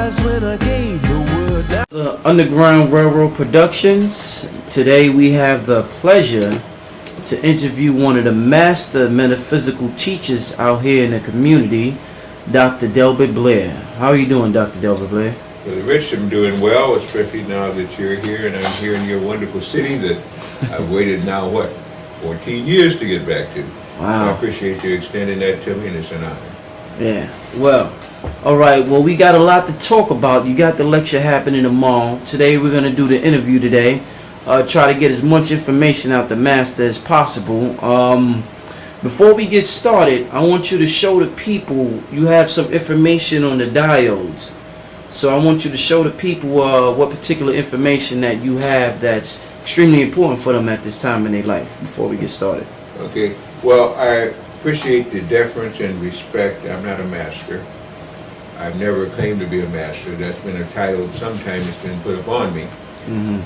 eyes when I gave the word. Underground Railroad Productions. Today we have the pleasure to interview one of the master metaphysical teachers out here in the community, Dr. Delbert Blair. How are you doing, Dr. Delbert Blair? Brother Rich, I'm doing well, especially now that you're here and I'm here in your wonderful city that I've waited now, 14 years to get back to. Wow. So I appreciate you extending that to me, and it's an honor. Yeah, well, alright, well, we got a lot to talk about. You got the lecture happening tomorrow. Today we're going to do the interview today. Try to get as much information out the master as possible. Before we get started, I want you to show the people, you have some information on the diodes. So I want you to show the people what particular information that you have that's extremely important for them at this time in their life before we get started. Okay, well, I appreciate the deference and respect. I'm not a master. I've never claimed to be a master. That's been a title sometimes it's been put upon me.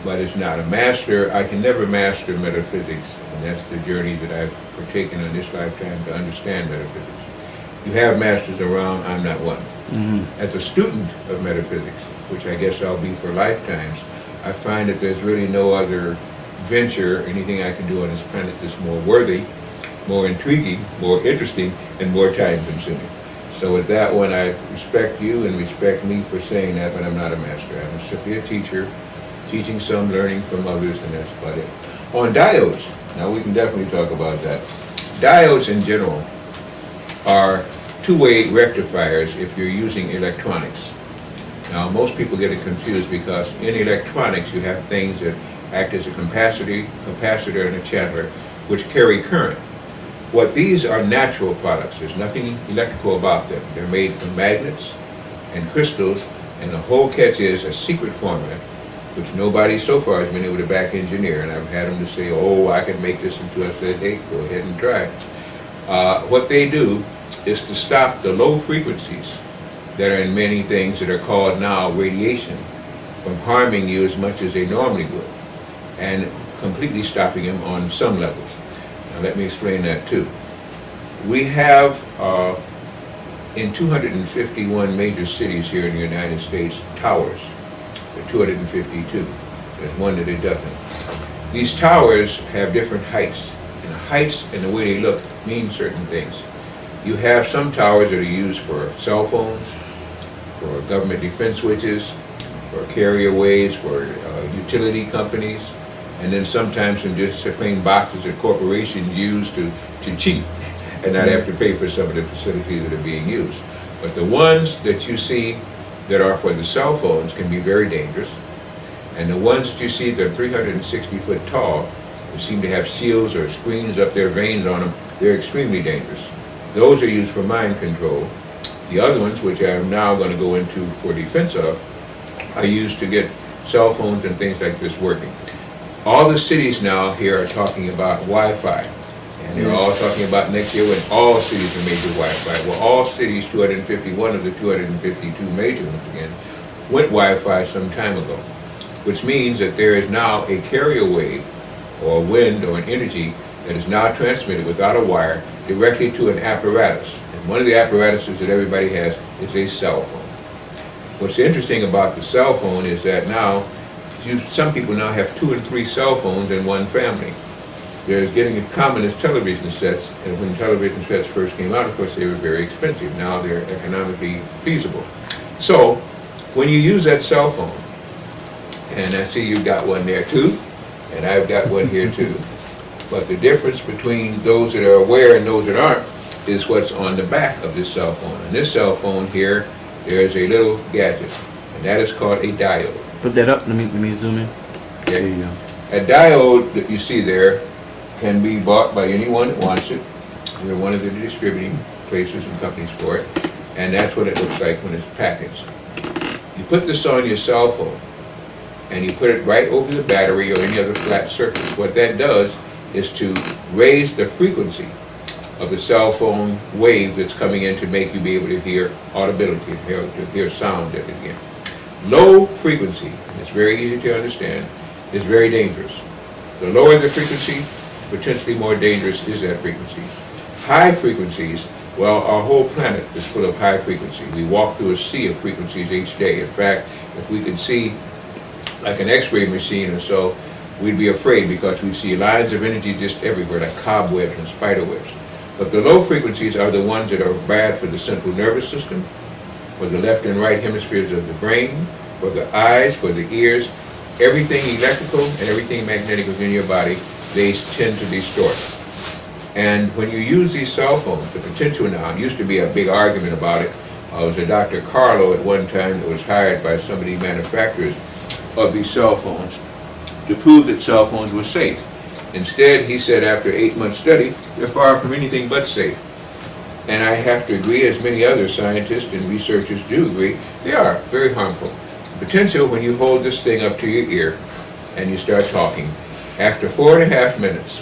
But it's not a master. I can never master metaphysics, and that's the journey that I've partaken in this lifetime to understand metaphysics. You have masters around, I'm not one. As a student of metaphysics, which I guess I'll be for lifetimes, I find that there's really no other venture, anything I can do on this planet that's more worthy, more intriguing, more interesting, and more time consuming. So with that one, I respect you and respect me for saying that, but I'm not a master. I'm simply a teacher, teaching some, learning from others, and that's about it. On diodes, now we can definitely talk about that. Diodes in general are two-way rectifiers if you're using electronics. Now most people get it confused because in electronics you have things that act as a capacitor and a channeler which carry current. What these are natural products. There's nothing electrical about them. They're made from magnets and crystals, and the whole catch is a secret formula which nobody so far has been able to back engineer, and I've had them to say, oh, I can make this into, I said, hey, go ahead and try. What they do is to stop the low frequencies that are in many things that are called now radiation from harming you as much as they normally would, and completely stopping them on some levels. Now let me explain that too. We have in 251 major cities here in the United States, towers. There are 252. There's one that it doesn't. These towers have different heights, and the heights and the way they look mean certain things. You have some towers that are used for cell phones, for government defense switches, for carrier ways, for utility companies, and then sometimes some just plain boxes that corporations use to cheat and not have to pay for some of the facilities that are being used. But the ones that you see that are for the cell phones can be very dangerous, and the ones that you see that are 360 foot tall, that seem to have seals or screens up their veins on them, they're extremely dangerous. Those are used for mind control. The other ones, which I'm now going to go into for defense of, are used to get cell phones and things like this working. All the cities now here are talking about Wi-Fi, and they're all talking about next year when all cities are major Wi-Fi. Well, all cities, 251 of the 252 major ones again, went Wi-Fi some time ago, which means that there is now a carrier wave or wind or an energy that is now transmitted without a wire directly to an apparatus. And one of the apparatuses that everybody has is a cell phone. What's interesting about the cell phone is that now some people now have 2 and 3 cell phones in one family. They're getting as common as television sets, and when television sets first came out, of course, they were very expensive. Now they're economically feasible. So when you use that cell phone, and I see you've got one there too, and I've got one here too, but the difference between those that are aware and those that aren't is what's on the back of this cell phone. And this cell phone here, there's a little gadget, and that is called a diode. Put that up, let me zoom in. There you go. A diode that you see there can be bought by anyone that wants it. We're one of the distributing places and companies for it, and that's what it looks like when it's packaged. You put this on your cell phone, and you put it right over the battery or any other flat surface. What that does is to raise the frequency of the cell phone wave that's coming in to make you be able to hear audibility, to hear sound again. Low frequency, and it's very easy to understand, is very dangerous. The lower the frequency, potentially more dangerous is that frequency. High frequencies Well, our whole planet is full of high frequency. We walk through a sea of frequencies each day. In fact, if we could see like an X-ray machine or so, we'd be afraid because we see lines of energy just everywhere, like cobwebs and spider webs. But the low frequencies are the ones that are bad for the central nervous system, for the left and right hemispheres of the brain, for the eyes, for the ears. Everything electrical and everything magnetic within your body, they tend to distort. And when you use these cell phones, the potential now, it used to be a big argument about it. It was a Dr. Carlo at one time that was hired by some of the manufacturers of these cell phones to prove that cell phones were safe. Instead, he said after 8-month study, they're far from anything but safe. And I have to agree, as many other scientists and researchers do agree, they are very harmful. The potential when you hold this thing up to your ear and you start talking, after 4.5 minutes,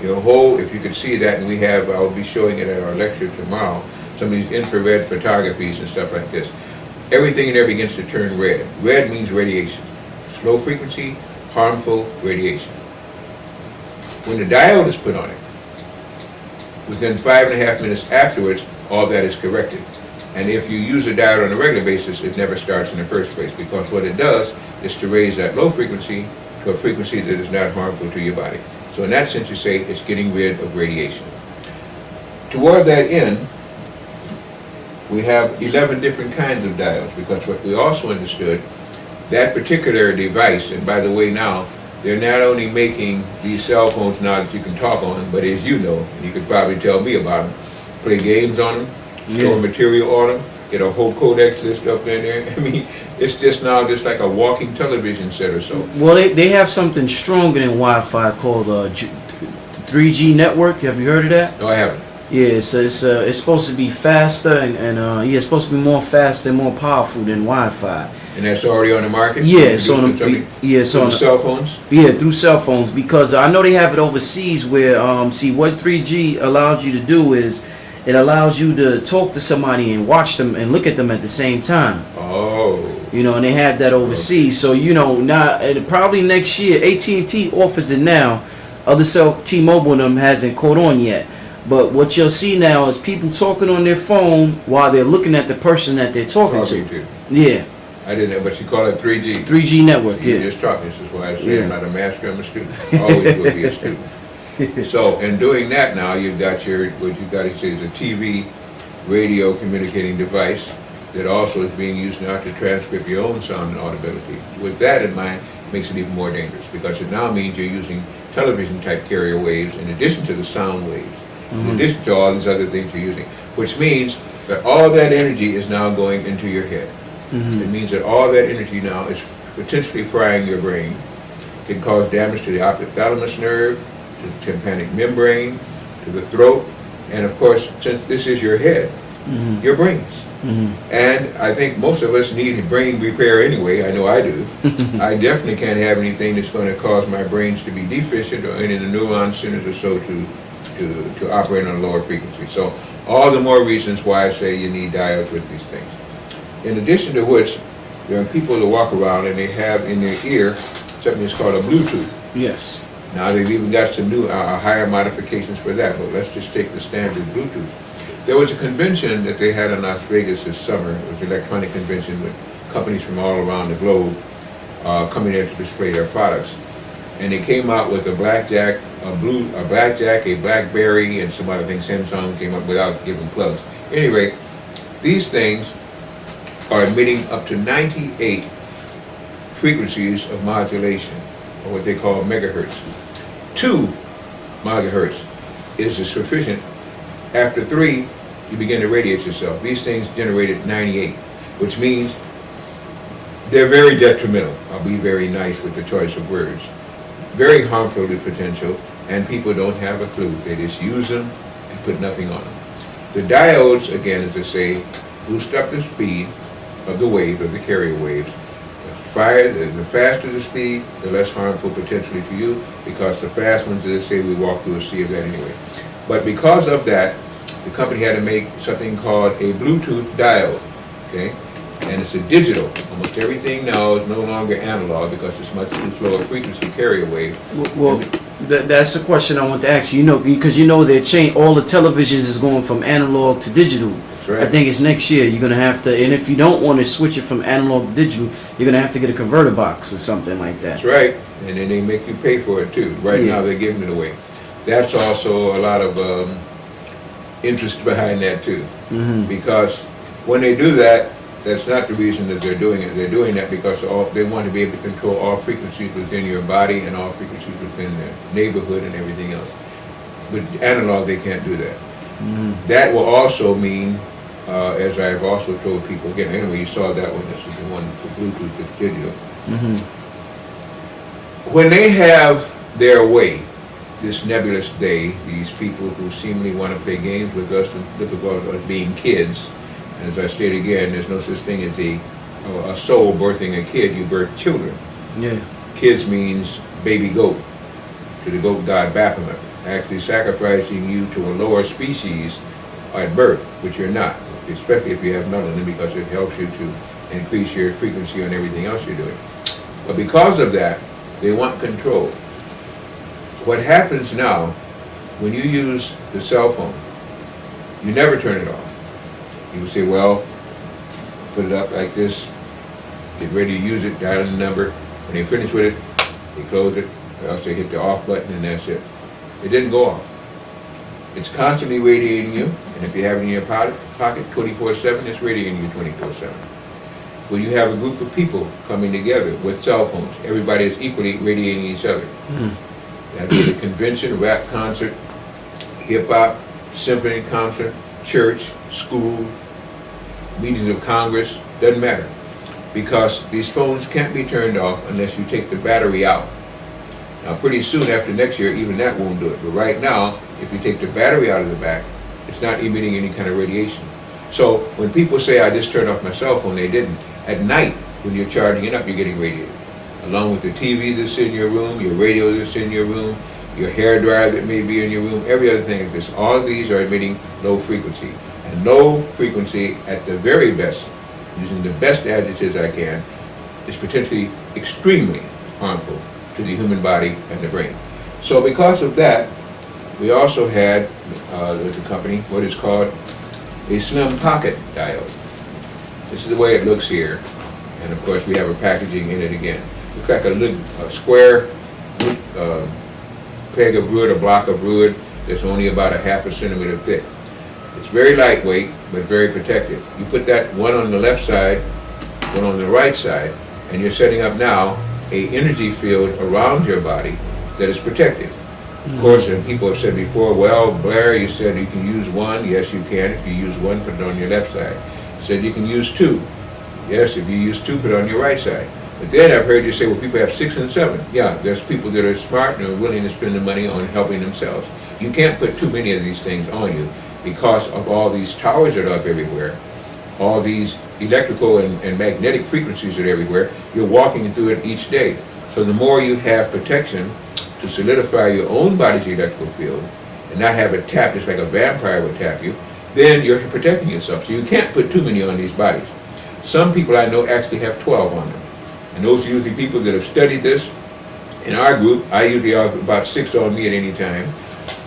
your whole, if you could see that, and I'll be showing it at our lecture tomorrow, some of these infrared photographies and stuff like this, everything and everything begins to turn red. Red means radiation. Slow frequency, harmful radiation. When the diode is put on it, within 5.5 minutes afterwards, all that is corrected. And if you use a diode on a regular basis, it never starts in the first place, because what it does is to raise that low frequency to a frequency that is not harmful to your body. So in that sense, you say it's getting rid of radiation. Toward that end, we have 11 different kinds of diodes, because what we also understood, that particular device, and by the way now, they're not only making these cell phones now that you can talk on, but as you know, and you could probably tell me about them, play games on them, store material on them, get a whole codex list up in there. I mean, it's just now just like a walking television set or so. Well, they have something stronger than Wi-Fi called 3G network. Have you heard of that? No, I haven't. Yeah, it's supposed to be faster and yeah, it's supposed to be more faster and more powerful than Wi-Fi. And that's already on the market? Yeah, it's on the cell phones? Yeah, through cell phones, because I know they have it overseas where see what 3G allows you to do is it allows you to talk to somebody and watch them and look at them at the same time. Oh. You know, and they have that overseas. So, you know, now probably next year, AT&T offers it now. Other cell, T-Mobile and them hasn't caught on yet. But what you'll see now is people talking on their phone while they're looking at the person that they're talking to. Yeah. I didn't know, but you call it 3G. 3G network, You just taught me. This is why I say I'm not a master, I'm a student. I always will be a student. So in doing that now, you've got what you've got is a TV, radio communicating device that also is being used now to transcript your own sound and audibility. With that in mind, it makes it even more dangerous, because it now means you're using television type carrier waves in addition to the sound waves, in addition to all these other things you're using, which means that all that energy is now going into your head. It means that all that energy now is potentially frying your brain, can cause damage to the optic-thalamus nerve, to the tympanic membrane, to the throat, and of course, since this is your head, your brains. And I think most of us need brain repair anyway. I know I do. I definitely can't have anything that's going to cause my brains to be deficient or any of the neuron centers or so to operate on a lower frequency. So all the more reasons why I say you need diodes with these things. In addition to which, there are people that walk around and they have in their ear something that's called a Bluetooth. Yes. Now they've even got some new higher modifications for that, but let's just take the standard Bluetooth. There was a convention that they had in Las Vegas this summer. It was an electronic convention with companies from all around the globe coming there to display their products. And they came out with a blackjack, a BlackBerry, and some other things. Samsung came up without giving plugs. Anyway, these things are emitting up to 98 frequencies of modulation, or what they call megahertz. 2 megahertz is sufficient. After 3, you begin to radiate yourself. These things generated 98, which means they're very detrimental. I'll be very nice with the choice of words. Very harmful to potential, and people don't have a clue. They just use them and put nothing on them. The diodes, again, as I say, boost up the speed of the wave, of the carrier waves. The faster the speed, the less harmful potentially to you, because the fast ones, as I say, we walk through a sea of that anyway. But because of that, the company had to make something called a Bluetooth diode, okay? And it's a digital. Almost everything now is no longer analog because it's much too slow a frequency carrier wave. Well, That's the question I want to ask you. You know, because you know they're all the televisions is going from analog to digital. That's right. I think it's next year. You're gonna have to, and if you don't want to switch it from analog to digital, you're gonna have to get a converter box or something like that. That's right. And then they make you pay for it too. Right now they're giving it away. That's also a lot of interest behind that too. Because when they do that, that's not the reason that they're doing it. They're doing that because they want to be able to control all frequencies within your body and all frequencies within the neighborhood and everything else. With analog, they can't do that. That will also mean, as I've also told people, again, anyway, you saw that one, this is the one for Bluetooth, it's digital. When they have their way, this nebulous day, these people who seemingly want to play games with us and look at us being kids, and as I state again, there's no such thing as a soul birthing a kid, you birth children. Yeah. Kids means baby goat, to the goat god Baphomet, actually sacrificing you to a lower species at birth, which you're not, especially if you have melanin, because it helps you to increase your frequency on everything else you're doing. But because of that, they want control. What happens now, when you use the cell phone, you never turn it off. You say, well, put it up like this, get ready to use it, dial the number. When they finish with it, they close it, or else they hit the off button and that's it. It didn't go off. It's constantly radiating you, and if you have it in your pocket 24/7, it's radiating you 24/7. When you have a group of people coming together with cell phones, everybody is equally radiating each other. That be a convention, rap concert, hip-hop, symphony concert, church, school, meetings of Congress, doesn't matter. Because these phones can't be turned off unless you take the battery out. Now pretty soon after next year, even that won't do it. But right now, if you take the battery out of the back, it's not emitting any kind of radiation. So when people say, I just turned off my cell phone, they didn't. At night, when you're charging it up, you're getting radiated. Along with the TV that's in your room, your radio that's in your room, your hair dryer that may be in your room, every other thing like this. All of these are emitting low frequency. And low frequency, at the very best, using the best adjectives I can, is potentially extremely harmful to the human body and the brain. So because of that, we also had, the company, what is called a slim pocket diode. This is the way it looks here. And of course we have a packaging in it again. Looks like a square peg of wood, a block of wood that's only about a ½ centimeter thick. It's very lightweight, but very protected. You put that one on the left side, one on the right side, and you're setting up now an energy field around your body that is protected. Of course, and people have said before, well, Blair, you said you can use one. Yes, you can. If you use one, put it on your left side. You said you can use two. Yes, if you use two, put it on your right side. But then I've heard you say, well, people have 6 and 7. Yeah, there's people that are smart and are willing to spend the money on helping themselves. You can't put too many of these things on you because of all these towers that are up everywhere, all these electrical and magnetic frequencies that are everywhere. You're walking through it each day. So the more you have protection to solidify your own body's electrical field and not have it tap just like a vampire would tap you, then you're protecting yourself. So you can't put too many on these bodies. Some people I know actually have 12 on them. And those are usually people that have studied this. In our group, I usually have about 6 on me at any time.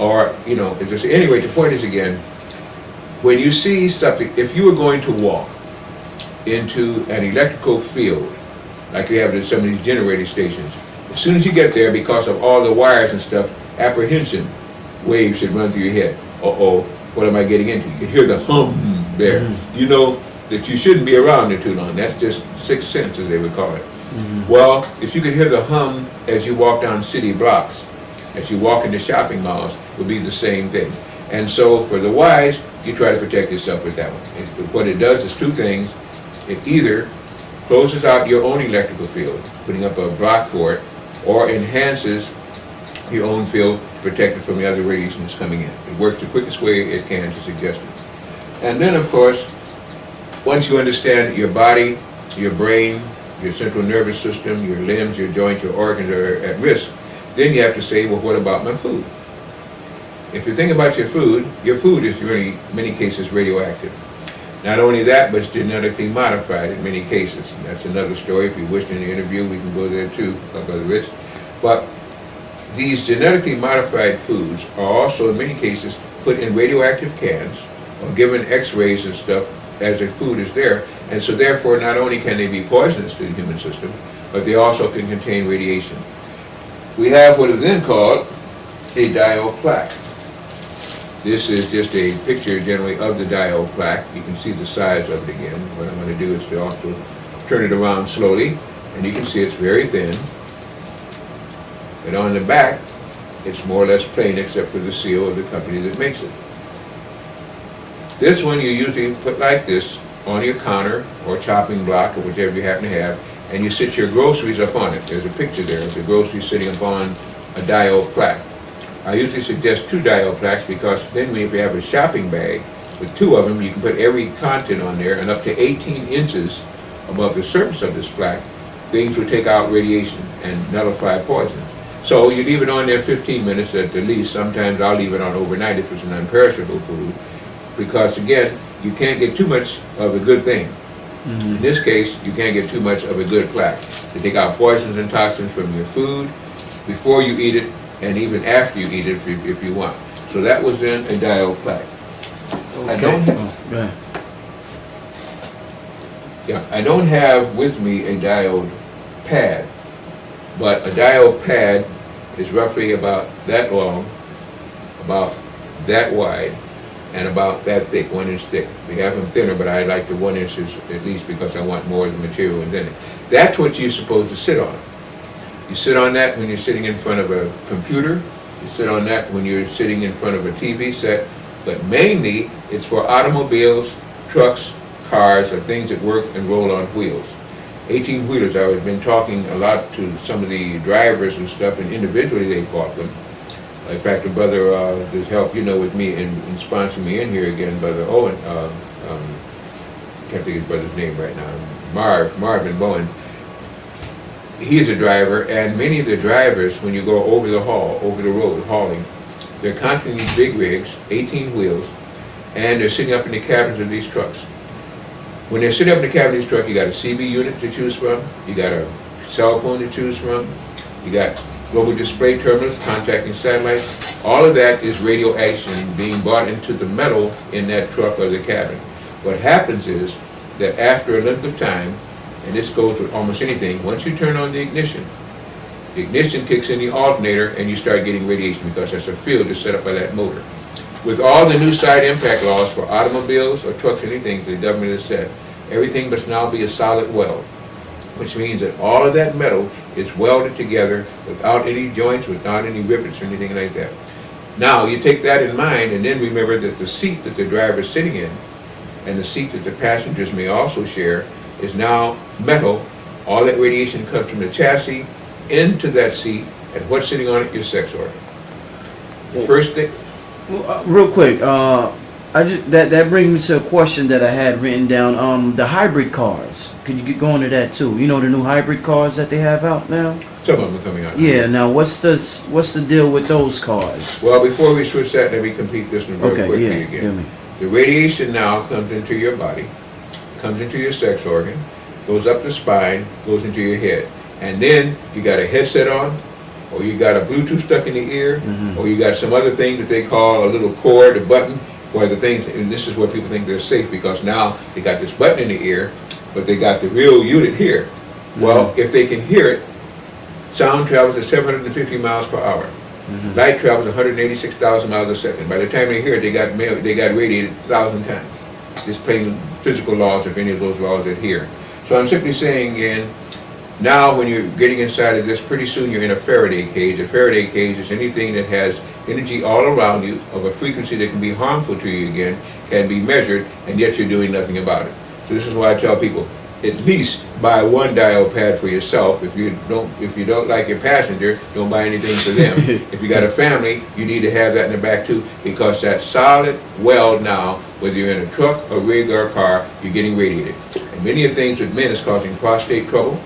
Or, you know, it's just, anyway, the point is again, when you see something, if you were going to walk into an electrical field, like you have at some of these generating stations, as soon as you get there, because of all the wires and stuff, apprehension waves should run through your head. Uh-oh, what am I getting into? You can hear the hum there. You know that you shouldn't be around there too long. That's just sixth sense, as they would call it. Well, if you could hear the hum as you walk down city blocks, as you walk into shopping malls, it would be the same thing. And so for the wise, you try to protect yourself with that one. What it does is 2 things. It either closes out your own electrical field, putting up a block for it, or enhances your own field to protect it from the other radiation that's coming in. It works the quickest way it can to suggest it. And then, of course, once you understand your body, your brain, your central nervous system, your limbs, your joints, your organs are at risk, then you have to say, well, what about my food? If you think about your food is really, in many cases, radioactive. Not only that, but it's genetically modified in many cases. And that's another story. If you wish in the interview, we can go there too, Brother Rich. But these genetically modified foods are also in many cases put in radioactive cans or given x-rays and stuff as the food is there, and so therefore not only can they be poisonous to the human system, but they also can contain radiation. We have what is then called a diode plaque. This is just a picture generally of the diode plaque. You can see the size of it again. What I'm going to do is to also turn it around slowly, and you can see it's very thin. But on the back, it's more or less plain except for the seal of the company that makes it. This one you usually put like this on your counter or chopping block or whichever you happen to have, and you sit your groceries up on it. There's a picture there of the groceries sitting upon a diode plaque. I usually suggest 2 diode plaques because then if you have a shopping bag with 2 of them, you can put every content on there, and up to 18 inches above the surface of this plaque, things will take out radiation and nullify poisons. So you leave it on there 15 minutes at the least. Sometimes I'll leave it on overnight if it's an unperishable food, because again, you can't get too much of a good thing. In this case, you can't get too much of a good plaque. To take out poisons and toxins from your food before you eat it, and even after you eat it if you want. So that was then a diode plaque. Okay. I don't have with me a diode pad, but a diode pad is roughly about that long, about that wide, and about that thick, 1 inch thick. We have them thinner, but I like the 1 inches at least because I want more of the material within it. That's what you're supposed to sit on. You sit on that when you're sitting in front of a computer. You sit on that when you're sitting in front of a TV set. But mainly, it's for automobiles, trucks, cars, or things that work and roll on wheels. 18-wheelers, I've been talking a lot to some of the drivers and stuff, and individually they bought them. In fact, a brother that helped, with me in sponsoring me in here again, Brother Owen, can't think of his brother's name right now, Marvin Bowen. He's a driver, and many of the drivers, when you go over the road hauling, they're constantly these big rigs, 18 wheels, and they're sitting up in the cabins of these trucks. When they're sitting up in the cabin of these trucks, you got a CB unit to choose from, you got a cell phone to choose from, you got global display terminals, contacting satellites. All of that is radioaction being brought into the metal in that truck or the cabin. What happens is that after a length of time, and this goes with almost anything, once you turn on the ignition kicks in the alternator and you start getting radiation because that's a field that's set up by that motor. With all the new side impact laws for automobiles or trucks or anything, the government has said, everything must now be a solid weld, which means that all of that metal is welded together without any joints, without any rivets or anything like that. Now, you take that in mind, and then remember that the seat that the driver is sitting in and the seat that the passengers may also share is now metal. All that radiation comes from the chassis into that seat, and what's sitting on it? Your sex organ. The first thing... real quick, that brings me to a question that I had written down. The hybrid cars. Could you go into that too? You know the new hybrid cars that they have out now? Some of them are coming out. Yeah. Now, what's the deal with those cars? Well, before we switch that, let me complete this one very quickly again. The radiation now comes into your body, comes into your sex organ, goes up the spine, goes into your head, and then you got a headset on, or you got a Bluetooth stuck in the ear, or you got some other thing that they call a little cord, a button, where the things, and this is where people think they're safe because now they got this button in the ear, but they got the real unit here. Well, if they can hear it, sound travels at 750 miles per hour. Light travels 186,000 miles a second. By the time they hear it, they got radiated 1,000 times. Just plain physical laws, if any of those laws adhere. So I'm simply saying again, now when you're getting inside of this, pretty soon you're in a Faraday cage. A Faraday cage is anything that has energy all around you of a frequency that can be harmful to you again, can be measured, and yet you're doing nothing about it. So this is why I tell people, at least buy one diode pad for yourself. If you don't like your passenger, don't buy anything for them. If you got a family, you need to have that in the back too, because that solid weld now, whether you're in a truck, a rig, or a car, you're getting radiated. And many of the things with men is causing prostate trouble.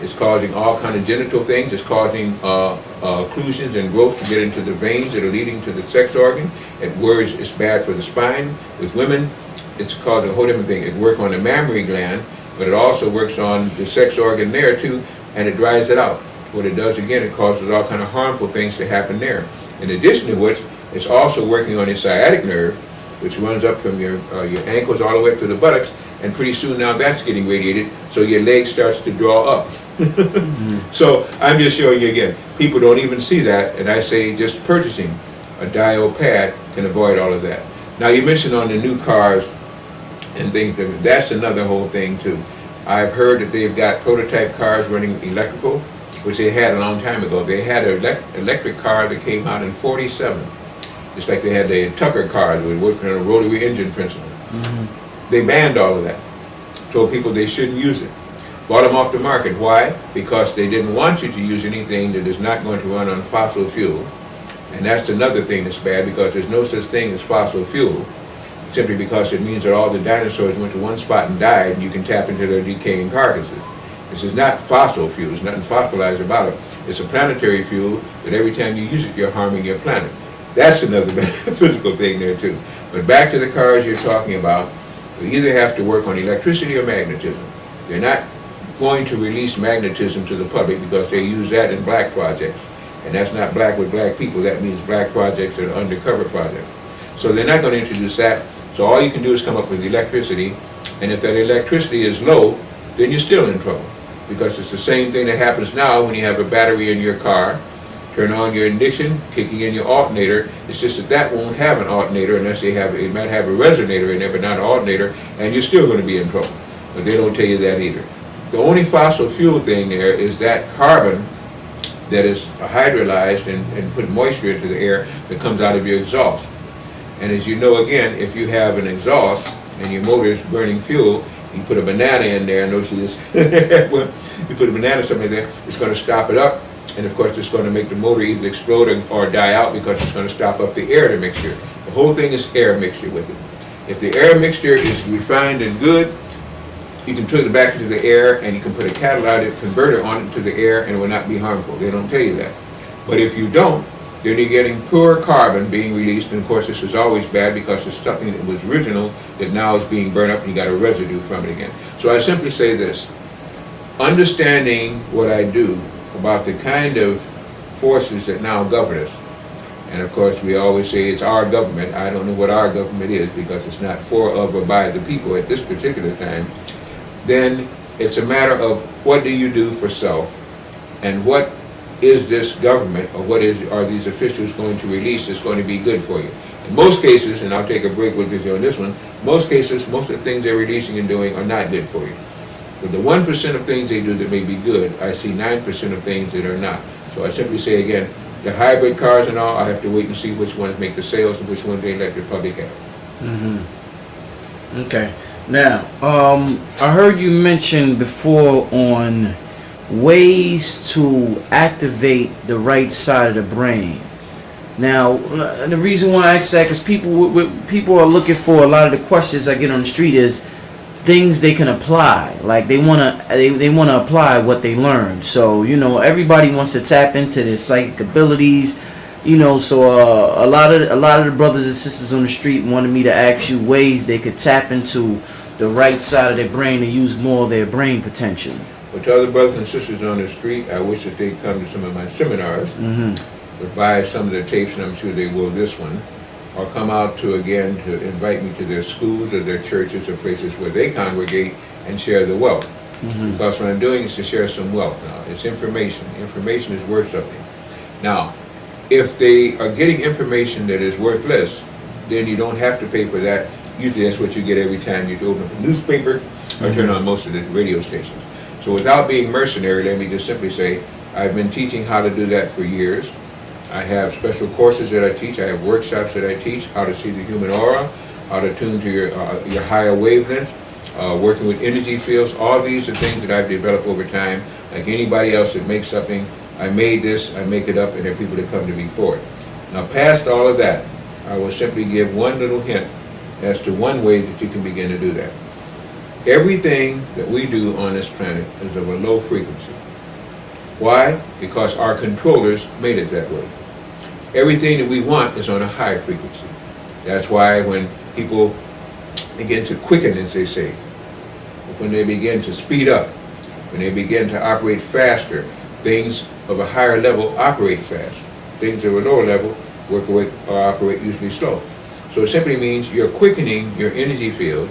It's causing all kind of genital things. It's causing occlusions and growth to get into the veins that are leading to the sex organ. It's bad for the spine. With women, it's causing a whole different thing. It works on the mammary gland, but it also works on the sex organ there too, and it dries it out. what it does again, it causes all kind of harmful things to happen there. In addition to which, it's also working on your sciatic nerve, which runs up from your ankles all the way up to the buttocks, and pretty soon now that's getting radiated, so your leg starts to draw up. So I'm just showing you again, people don't even see that, and I say just purchasing a diode pad can avoid all of that. Now you mentioned on the new cars and things, that's another whole thing too. I've heard that they've got prototype cars running electrical, which they had a long time ago. They had an electric car that came out in '47. Just like they had the Tucker cars, we worked on a rotary engine principle. They banned all of that, told people they shouldn't use it, bought them off the market. Why? Because they didn't want you to use anything that is not going to run on fossil fuel. And that's another thing that's bad, because there's no such thing as fossil fuel, simply because it means that all the dinosaurs went to one spot and died, and you can tap into their decaying carcasses. This is not fossil fuel, there's nothing fossilized about it. It's a planetary fuel that every time you use it, you're harming your planet. That's another physical thing there too. But back to the cars you're talking about, we either have to work on electricity or magnetism. They're not going to release magnetism to the public because they use that in black projects. And that's not black with black people, that means black projects that are undercover projects. So they're not going to introduce that. So all you can do is come up with electricity, and if that electricity is low, then you're still in trouble. Because it's the same thing that happens now when you have a battery in your car, turn on your ignition, kicking in your alternator. It's just that that won't have an alternator unless it might have a resonator in there, but not an alternator, and you're still going to be in trouble. But they don't tell you that either. The only fossil fuel thing there is that carbon that is hydrolyzed and put moisture into the air that comes out of your exhaust. And as you know, again, if you have an exhaust and your motor is burning fuel, you put a banana in there, and notice this, you put a banana something in there, it's going to stop it up, and of course it's going to make the motor either explode or die out, because it's going to stop up the air mixture. The whole thing is air mixture with it. If the air mixture is refined and good, you can put it back into the air, and you can put a catalytic converter on it to the air, and it will not be harmful. They don't tell you that. But if you don't, then you're getting pure carbon being released, and of course this is always bad because it's something that was original that now is being burned up and you got a residue from it again. So I simply say this, understanding what I do about the kind of forces that now govern us, and of course we always say it's our government. I don't know what our government is because it's not for, of, or by the people at this particular time. Then it's a matter of what do you do for self, and what is this government, or what are these officials going to release that's going to be good for you. In most cases, and I'll take a break with you on this one, most cases, most of the things they're releasing and doing are not good for you. But the 1% of things they do that may be good, I see 9% of things that are not. So I simply say again, the hybrid cars and all, I have to wait and see which ones make the sales and which ones they let the public have. Okay. Now, I heard you mention before on ways to activate the right side of the brain. Now, the reason why I ask that is people are looking for, a lot of the questions I get on the street is things they can apply. Like they wanna apply what they learned. So everybody wants to tap into their psychic abilities. So a lot of the brothers and sisters on the street wanted me to ask you ways they could tap into the right side of their brain and use more of their brain potential. But to other brothers and sisters on the street, I wish that they'd come to some of my seminars, would buy some of the tapes, and I'm sure they will this one, or come out to invite me to their schools or their churches or places where they congregate and share the wealth. Because what I'm doing is to share some wealth now. It's information. Information is worth something. Now, if they are getting information that is worthless, then you don't have to pay for that. Usually that's what you get every time you open up a newspaper or turn on most of the radio stations. So without being mercenary, let me just simply say, I've been teaching how to do that for years. I have special courses that I teach. I have workshops that I teach, how to see the human aura, how to tune to your higher wavelengths, working with energy fields. All these are things that I've developed over time. Like anybody else that makes something, I made this, I make it up, and there are people that come to me for it. Now, past all of that, I will simply give one little hint as to one way that you can begin to do that. Everything that we do on this planet is of a low frequency. Why? Because our controllers made it that way. Everything that we want is on a high frequency. That's why when people begin to quicken, as they say, when they begin to speed up, when they begin to operate faster, things of a higher level operate fast. Things of a lower level work away or operate usually slow. So it simply means you're quickening your energy field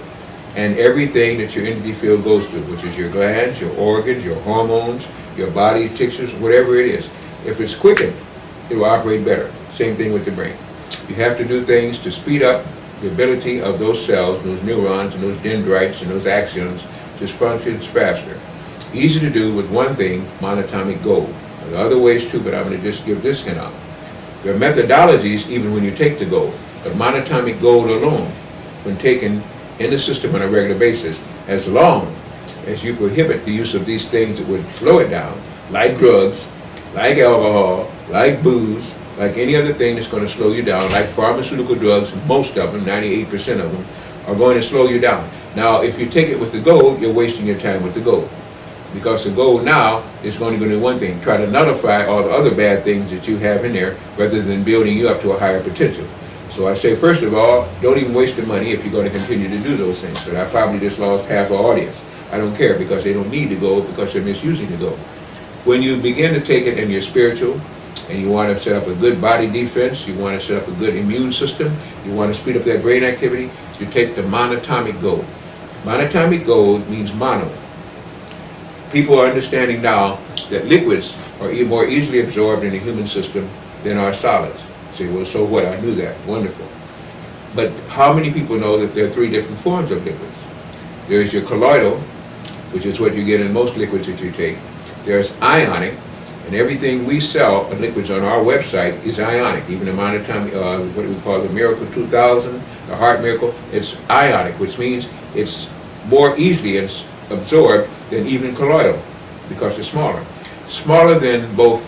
and everything that your energy field goes through, which is your glands, your organs, your hormones, your body tissues, whatever it is. If it's quickened, it will operate better. Same thing with the brain. You have to do things to speed up the ability of those cells, those neurons, and those dendrites, and those axons to function faster. Easy to do with one thing, monatomic gold. There are other ways too, but I'm going to just give this hint out. There are methodologies even when you take the gold. But monatomic gold alone, when taken in the system on a regular basis, as long as you prohibit the use of these things that would slow it down, like drugs, like alcohol, like booze, like any other thing that's going to slow you down, like pharmaceutical drugs, most of them, 98% of them, are going to slow you down. Now, if you take it with the gold, you're wasting your time with the gold. Because the gold now is going to do one thing, try to nullify all the other bad things that you have in there, rather than building you up to a higher potential. So I say, first of all, don't even waste the money if you're going to continue to do those things. But I probably just lost half our audience. I don't care, because they don't need the gold, because they're misusing the gold. When you begin to take it and you're spiritual, and you want to set up a good body defense, you want to set up a good immune system, you want to speed up that brain activity, you take the monatomic gold. Monatomic gold means mono. People are understanding now that liquids are more easily absorbed in the human system than are solids. Say, well, so what? I knew that. Wonderful. But how many people know that there are three different forms of liquids? There's your colloidal, which is what you get in most liquids that you take. There's ionic, and everything we sell in liquids on our website is ionic. Even the monatomic, what do we call the Miracle 2000, the Heart Miracle, it's ionic, which means it's more easily absorbed than even colloidal, because it's smaller. Smaller than both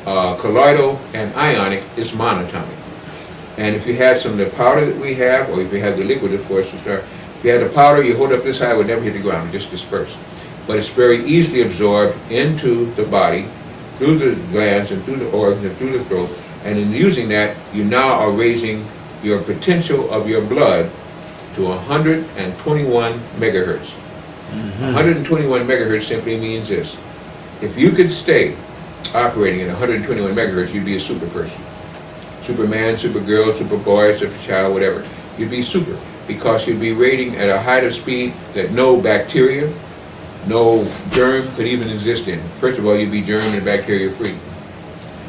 colloidal and ionic is monatomic. And if you had some of the powder that we have, or if you had the liquid, of course, to start, if you had the powder, you hold up this high, it would never hit the ground, it just disperse. But it's very easily absorbed into the body, through the glands and through the organs and through the throat. And in using that, you now are raising your potential of your blood to 121 megahertz. 121 megahertz simply means this. If you could stay operating at 121 megahertz, you'd be a super person. Superman, supergirl, superboy, superchild, whatever. You'd be super, because you'd be rating at a height of speed that no bacteria, no germ could even exist in. First of all, you'd be germ and bacteria free.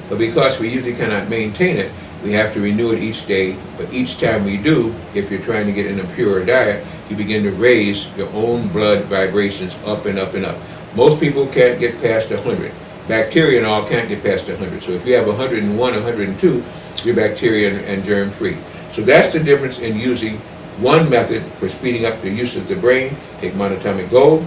But because we usually cannot maintain it, we have to renew it each day. But each time we do, if you're trying to get in a pure diet, you begin to raise your own blood vibrations up and up and up. Most people can't get past 100. Bacteria and all can't get past 100. So if you have 101, 102, you're bacteria and germ free. So that's the difference in using one method for speeding up the use of the brain. Take monatomic gold,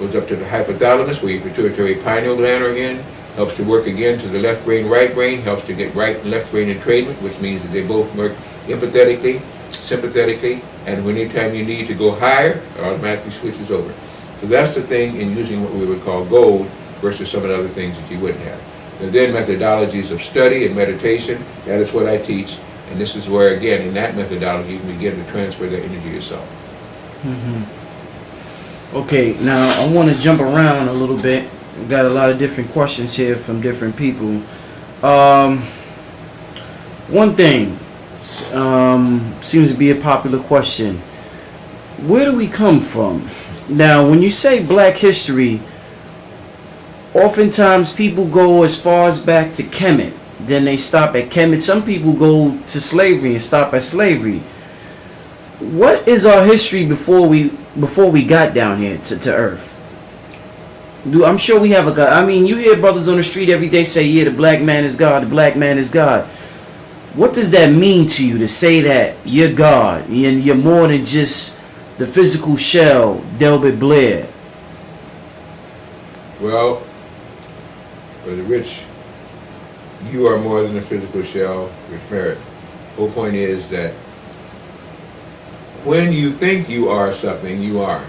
goes up to the hypothalamus where your pituitary pineal gland are in, helps to work again to the left brain, right brain, helps to get right and left brain entrainment, which means that they both work empathetically, sympathetically, and anytime you need to go higher, it automatically switches over. So that's the thing in using what we would call gold versus some of the other things that you wouldn't have. And then methodologies of study and meditation, that is what I teach, and this is where, again, in that methodology, you can begin to transfer that energy yourself. Okay, now I want to jump around a little bit. We've got a lot of different questions here from different people. One thing seems to be a popular question. Where do we come from? Now, when you say black history, oftentimes people go as far as back to Kemet. Then they stop at Kemet. Some people go to slavery and stop at slavery. What is our history before we got down here to Earth? I'm sure we have a God. I mean, you hear brothers on the street every day say, yeah, the black man is God, the black man is God. What does that mean to you to say that you're God and you're more than just the physical shell, Delbert Blair? Well, Brother Rich, you are more than a physical shell, Rich Merritt. The whole point is that when you think you are something, you are.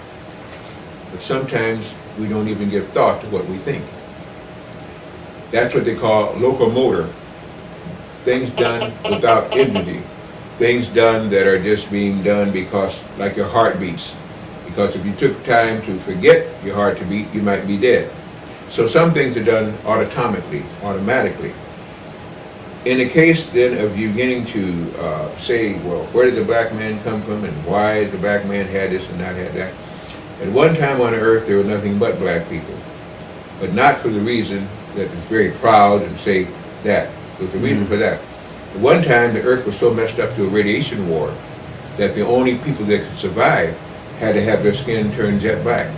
But sometimes we don't even give thought to what we think. That's what they call locomotor. Things done without energy. Things done that are just being done because, like your heart beats. Because if you took time to forget your heart to beat, you might be dead. So some things are done automatically. In the case then of you beginning to say, well, where did the black man come from and why the black man had this and not had that? At one time on earth there were nothing but black people, but not for the reason that is very proud and say that. There's a reason for that. At one time the earth was so messed up to a radiation war that the only people that could survive had to have their skin turned jet black.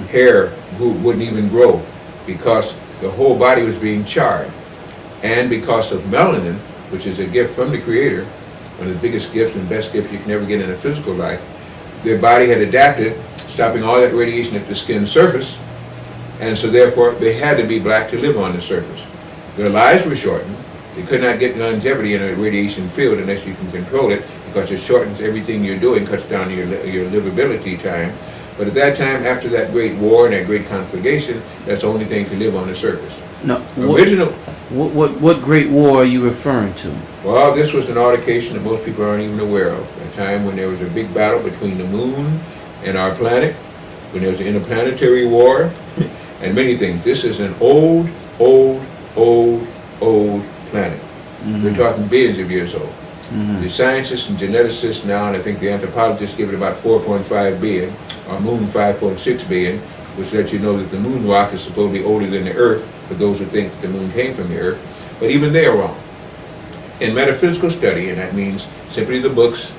Hair wouldn't even grow because the whole body was being charred. And because of melanin, which is a gift from the Creator, one of the biggest gifts and best gifts you can ever get in a physical life, their body had adapted, stopping all that radiation at the skin surface, and so therefore they had to be black to live on the surface. Their lives were shortened. They could not get longevity in a radiation field unless you can control it, because it shortens everything you're doing, cuts down your livability time. But at that time, after that great war and that great conflagration, that's the only thing to live on the surface. No, what great war are you referring to? Well, this was an altercation that most people aren't even aware of. A time when there was a big battle between the moon and our planet, when there was an interplanetary war, and many things. This is an old planet. We're talking billions of years old. The scientists and geneticists now, and I think the anthropologists give it about 4.5 billion, or moon 5.6 billion, which lets you know that the moon rock is supposedly older than the Earth, for those who think that the moon came from the Earth. But even they are wrong. In metaphysical study, and that means simply the books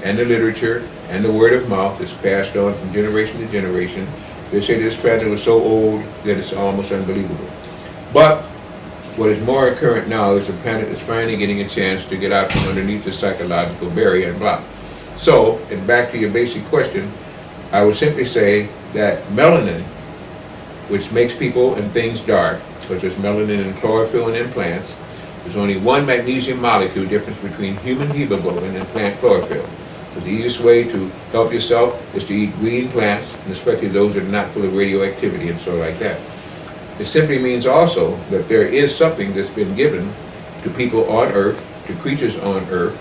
and the literature and the word of mouth that's passed on from generation to generation, they say this planet was so old that it's almost unbelievable. But what is more current now is the planet is finally getting a chance to get out from underneath the psychological barrier and block. So, and back to your basic question, I would simply say that melanin, which makes people and things dark, such as melanin and chlorophyll in plants, there's only one magnesium molecule difference between human hemoglobin and plant chlorophyll. So the easiest way to help yourself is to eat green plants, and especially those that are not full of radioactivity and so like that. It simply means also that there is something that's been given to people on Earth, to creatures on Earth,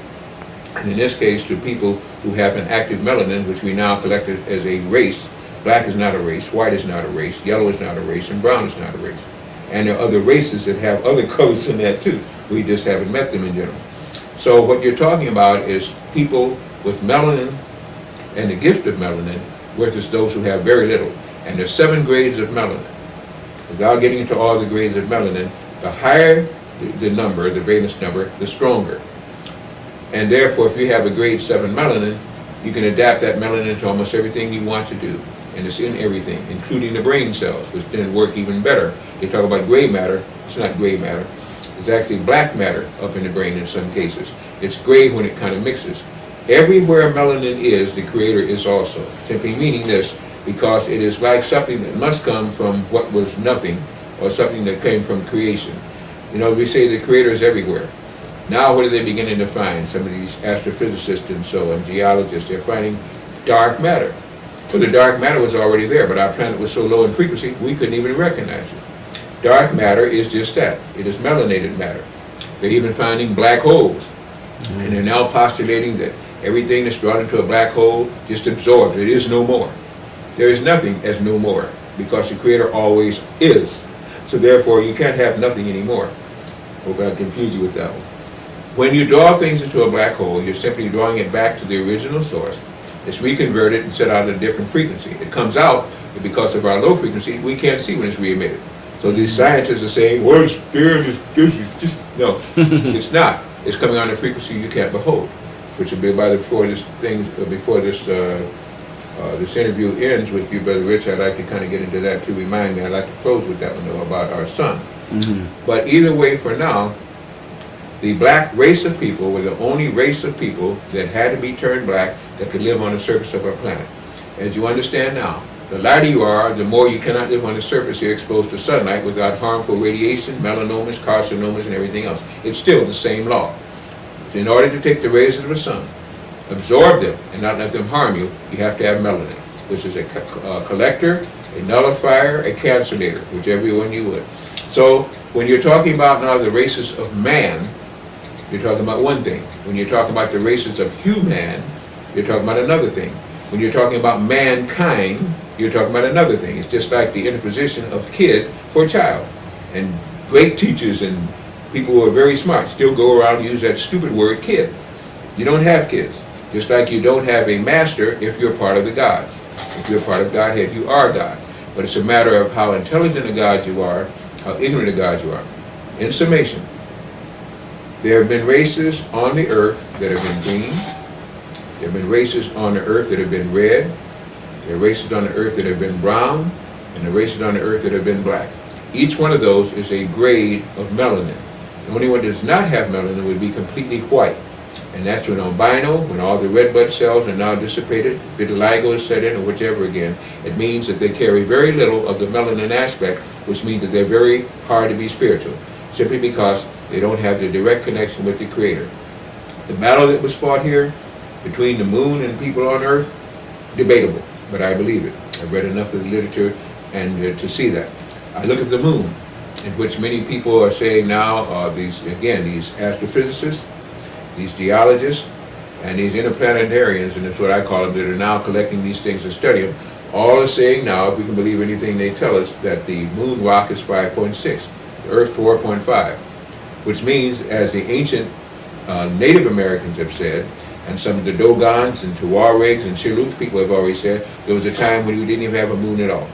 and in this case to people who have an active melanin, which we now collect as a race. Black is not a race, white is not a race, yellow is not a race, and brown is not a race. And there are other races that have other colors in that too. We just haven't met them in general. So what you're talking about is people with melanin and the gift of melanin versus those who have very little. And there's 7 grades of melanin. Without getting into all the grades of melanin, the higher the number, the valence number, the stronger. And therefore, if you have a grade 7 melanin, you can adapt that melanin to almost everything you want to do. And it's in everything, including the brain cells, which then work even better. They talk about gray matter. It's not gray matter. It's actually black matter up in the brain in some cases. It's gray when it kind of mixes. Everywhere melanin is, the Creator is also. Simply meaning this, because it is like something that must come from what was nothing, or something that came from creation. You know, we say the Creator is everywhere. Now what are they beginning to find? Some of these astrophysicists and so on, geologists, they're finding dark matter. Well, the dark matter was already there, but our planet was so low in frequency, we couldn't even recognize it. Dark matter is just that. It is melanated matter. They're even finding black holes. And they're now postulating that everything that's brought into a black hole just absorbed. It is no more. There is nothing as no more, because the Creator always is. So therefore, you can't have nothing anymore. Hope I confused you with that one. When you draw things into a black hole, you're simply drawing it back to the original source. It's reconverted and set out at a different frequency. It comes out, but because of our low frequency, we can't see when it's re-emitted. So these scientists are saying, well, it's there, this is just, no, it's not. It's coming on a frequency you can't behold, which will be before this interview ends with you, Brother Rich. I'd like to kind of get into that to remind me. I'd like to close with that one, though, about our sun. But either way, for now, the black race of people were the only race of people that had to be turned black that could live on the surface of our planet. As you understand now, the lighter you are, the more you cannot live on the surface here exposed to sunlight without harmful radiation, melanomas, carcinomas, and everything else. It's still the same law. In order to take the rays of the sun, absorb them, and not let them harm you, you have to have melanin, which is a collector, a nullifier, a cancelator, whichever one you would. So when you're talking about now the races of man, you're talking about one thing. When you're talking about the races of human, you're talking about another thing. When you're talking about mankind, you're talking about another thing. It's just like the interposition of kid for child. And great teachers and people who are very smart still go around and use that stupid word kid. You don't have kids. Just like you don't have a master if you're part of the gods. If you're part of Godhead, you are God. But it's a matter of how intelligent a God you are, how ignorant a God you are. In summation, there have been races on the earth that have been green. There have been races on the earth that have been red. There are races on the earth that have been brown. And there are races on the earth that have been black. Each one of those is a grade of melanin. The only one that does not have melanin would be completely white. And that's when albino, when all the red blood cells are now dissipated, vitiligo is set in, or whichever again, it means that they carry very little of the melanin aspect, which means that they're very hard to be spiritual, simply because they don't have the direct connection with the Creator. The battle that was fought here between the moon and people on Earth, debatable, but I believe it. I've read enough of the literature and to see that. I look at the moon, in which many people are saying now, these astrophysicists, these geologists, and these interplanetarians, and that's what I call them, that are now collecting these things and studying them, all are saying now, if we can believe anything they tell us, that the moon rock is 5.6, the Earth 4.5, which means, as the ancient Native Americans have said, and some of the Dogons and Tuaregs and Sirius people have already said, there was a time when we didn't even have a moon at all.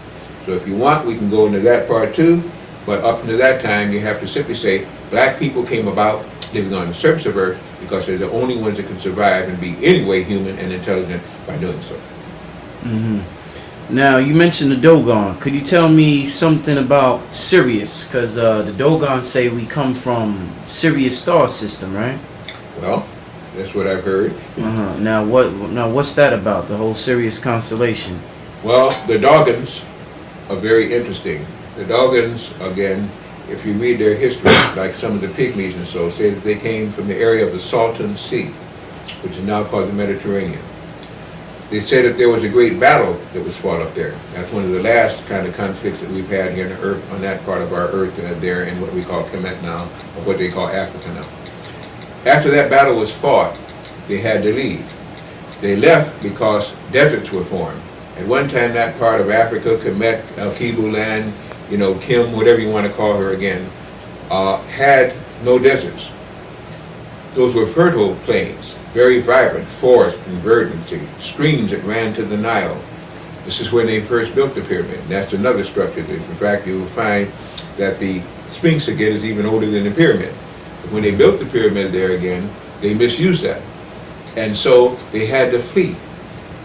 So if you want, we can go into that part too, but up until that time, you have to simply say, black people came about living on the surface of Earth because they're the only ones that can survive and be anyway human and intelligent by doing so. Now, you mentioned the Dogon. Could you tell me something about Sirius? Because the Dogon say we come from Sirius star system, right? Well, that's what I've heard. Now, what's that about, the whole Sirius constellation? Well, the Dogons are very interesting. The Dogons, again, if you read their history, like some of the Pygmies and so, say that they came from the area of the Salton Sea, which is now called the Mediterranean. They said that there was a great battle that was fought up there. That's one of the last kind of conflicts that we've had here on the Earth, on that part of our Earth, there in what we call Kemet now, or what they call Africa now. After that battle was fought, they had to leave. They left because deserts were formed. At one time, that part of Africa, Kemet, Kibu land, Kim, whatever you want to call her again, had no deserts. Those were fertile plains, very vibrant, forest and verdancy, streams that ran to the Nile. This is when they first built the pyramid. And that's another structure. In fact, you will find that the Sphinx again is even older than the pyramid. When they built the pyramid there again, they misused that. And so they had to flee,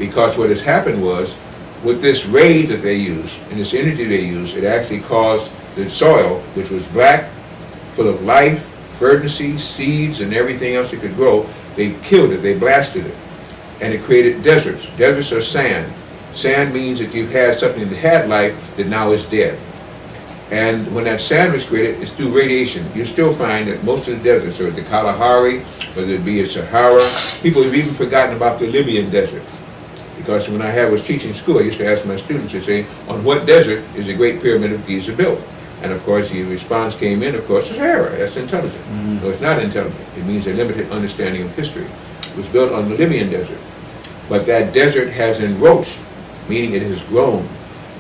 because what has happened was, with this ray that they use and this energy they use, it actually caused the soil, which was black, full of life, verdancy, seeds, and everything else it could grow, they killed it, they blasted it. And it created deserts. Deserts are sand. Sand means that you've had something that had life that now is dead. And when that sand was created, it's through radiation. You still find that most of the deserts, or the Kalahari, whether it be a Sahara, people have even forgotten about the Libyan desert. Because when I was teaching school, I used to ask my students to say, on what desert is the Great Pyramid of Giza built? And of course, the response came in, of course, the Sahara. That's intelligent. No, it's not intelligent. It means a limited understanding of history. It was built on the Libyan desert. But that desert has enroached, meaning it has grown.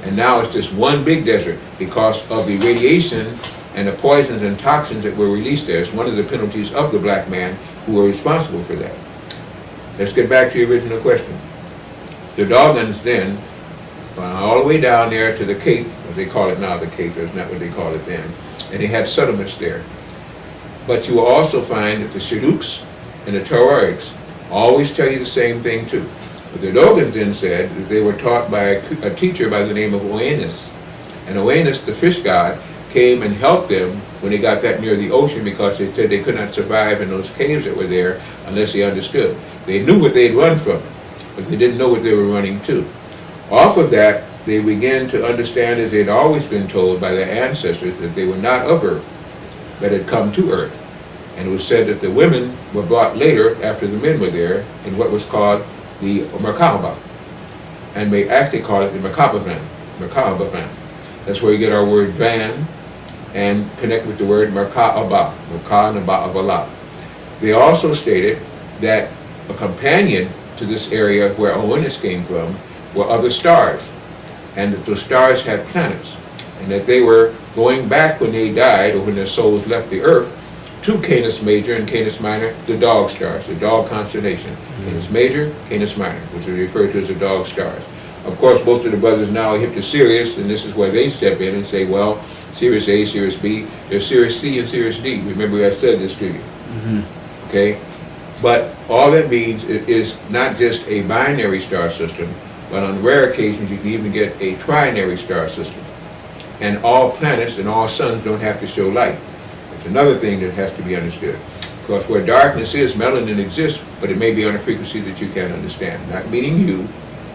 And now it's just one big desert because of the radiation and the poisons and toxins that were released there. It's one of the penalties of the black man who were responsible for that. Let's get back to your original question. The Dogons then, all the way down there to the Cape, what they call it now the Cape, that's not what they called it then, and they had settlements there. But you will also find that the Sirius and the Tuaregs always tell you the same thing too. But the Dogons then said that they were taught by a teacher by the name of Oannes. And Oannes, the fish god, came and helped them when they got that near the ocean, because they said they could not survive in those caves that were there unless they understood. They knew what they'd run from, but they didn't know what they were running to. Off of that, they began to understand, as they'd always been told by their ancestors, that they were not of Earth, but had come to Earth. And it was said that the women were brought later, after the men were there, in what was called the Merkaba. And they actually call it the Merkaba van. That's where you get our word van, and connect with the word Merkaba, Merkaba. They also stated that a companion to this area where Oannes came from were other stars. and that those stars had planets, and that they were going back when they died or when their souls left the earth to Canis Major and Canis Minor, the dog stars, the dog constellation. Canis Major, Canis Minor, which are referred to as the dog stars. Of course, most of the brothers now are hip to Sirius, and this is where they step in and say, well, Sirius A, Sirius B, there's Sirius C and Sirius D. Remember I said this to you. Okay? But all that means is not just a binary star system, but on rare occasions you can even get a trinary star system. And all planets and all suns don't have to show light. It's another thing that has to be understood. Because where darkness is, melanin exists, but it may be on a frequency that you can't understand. Not meaning you,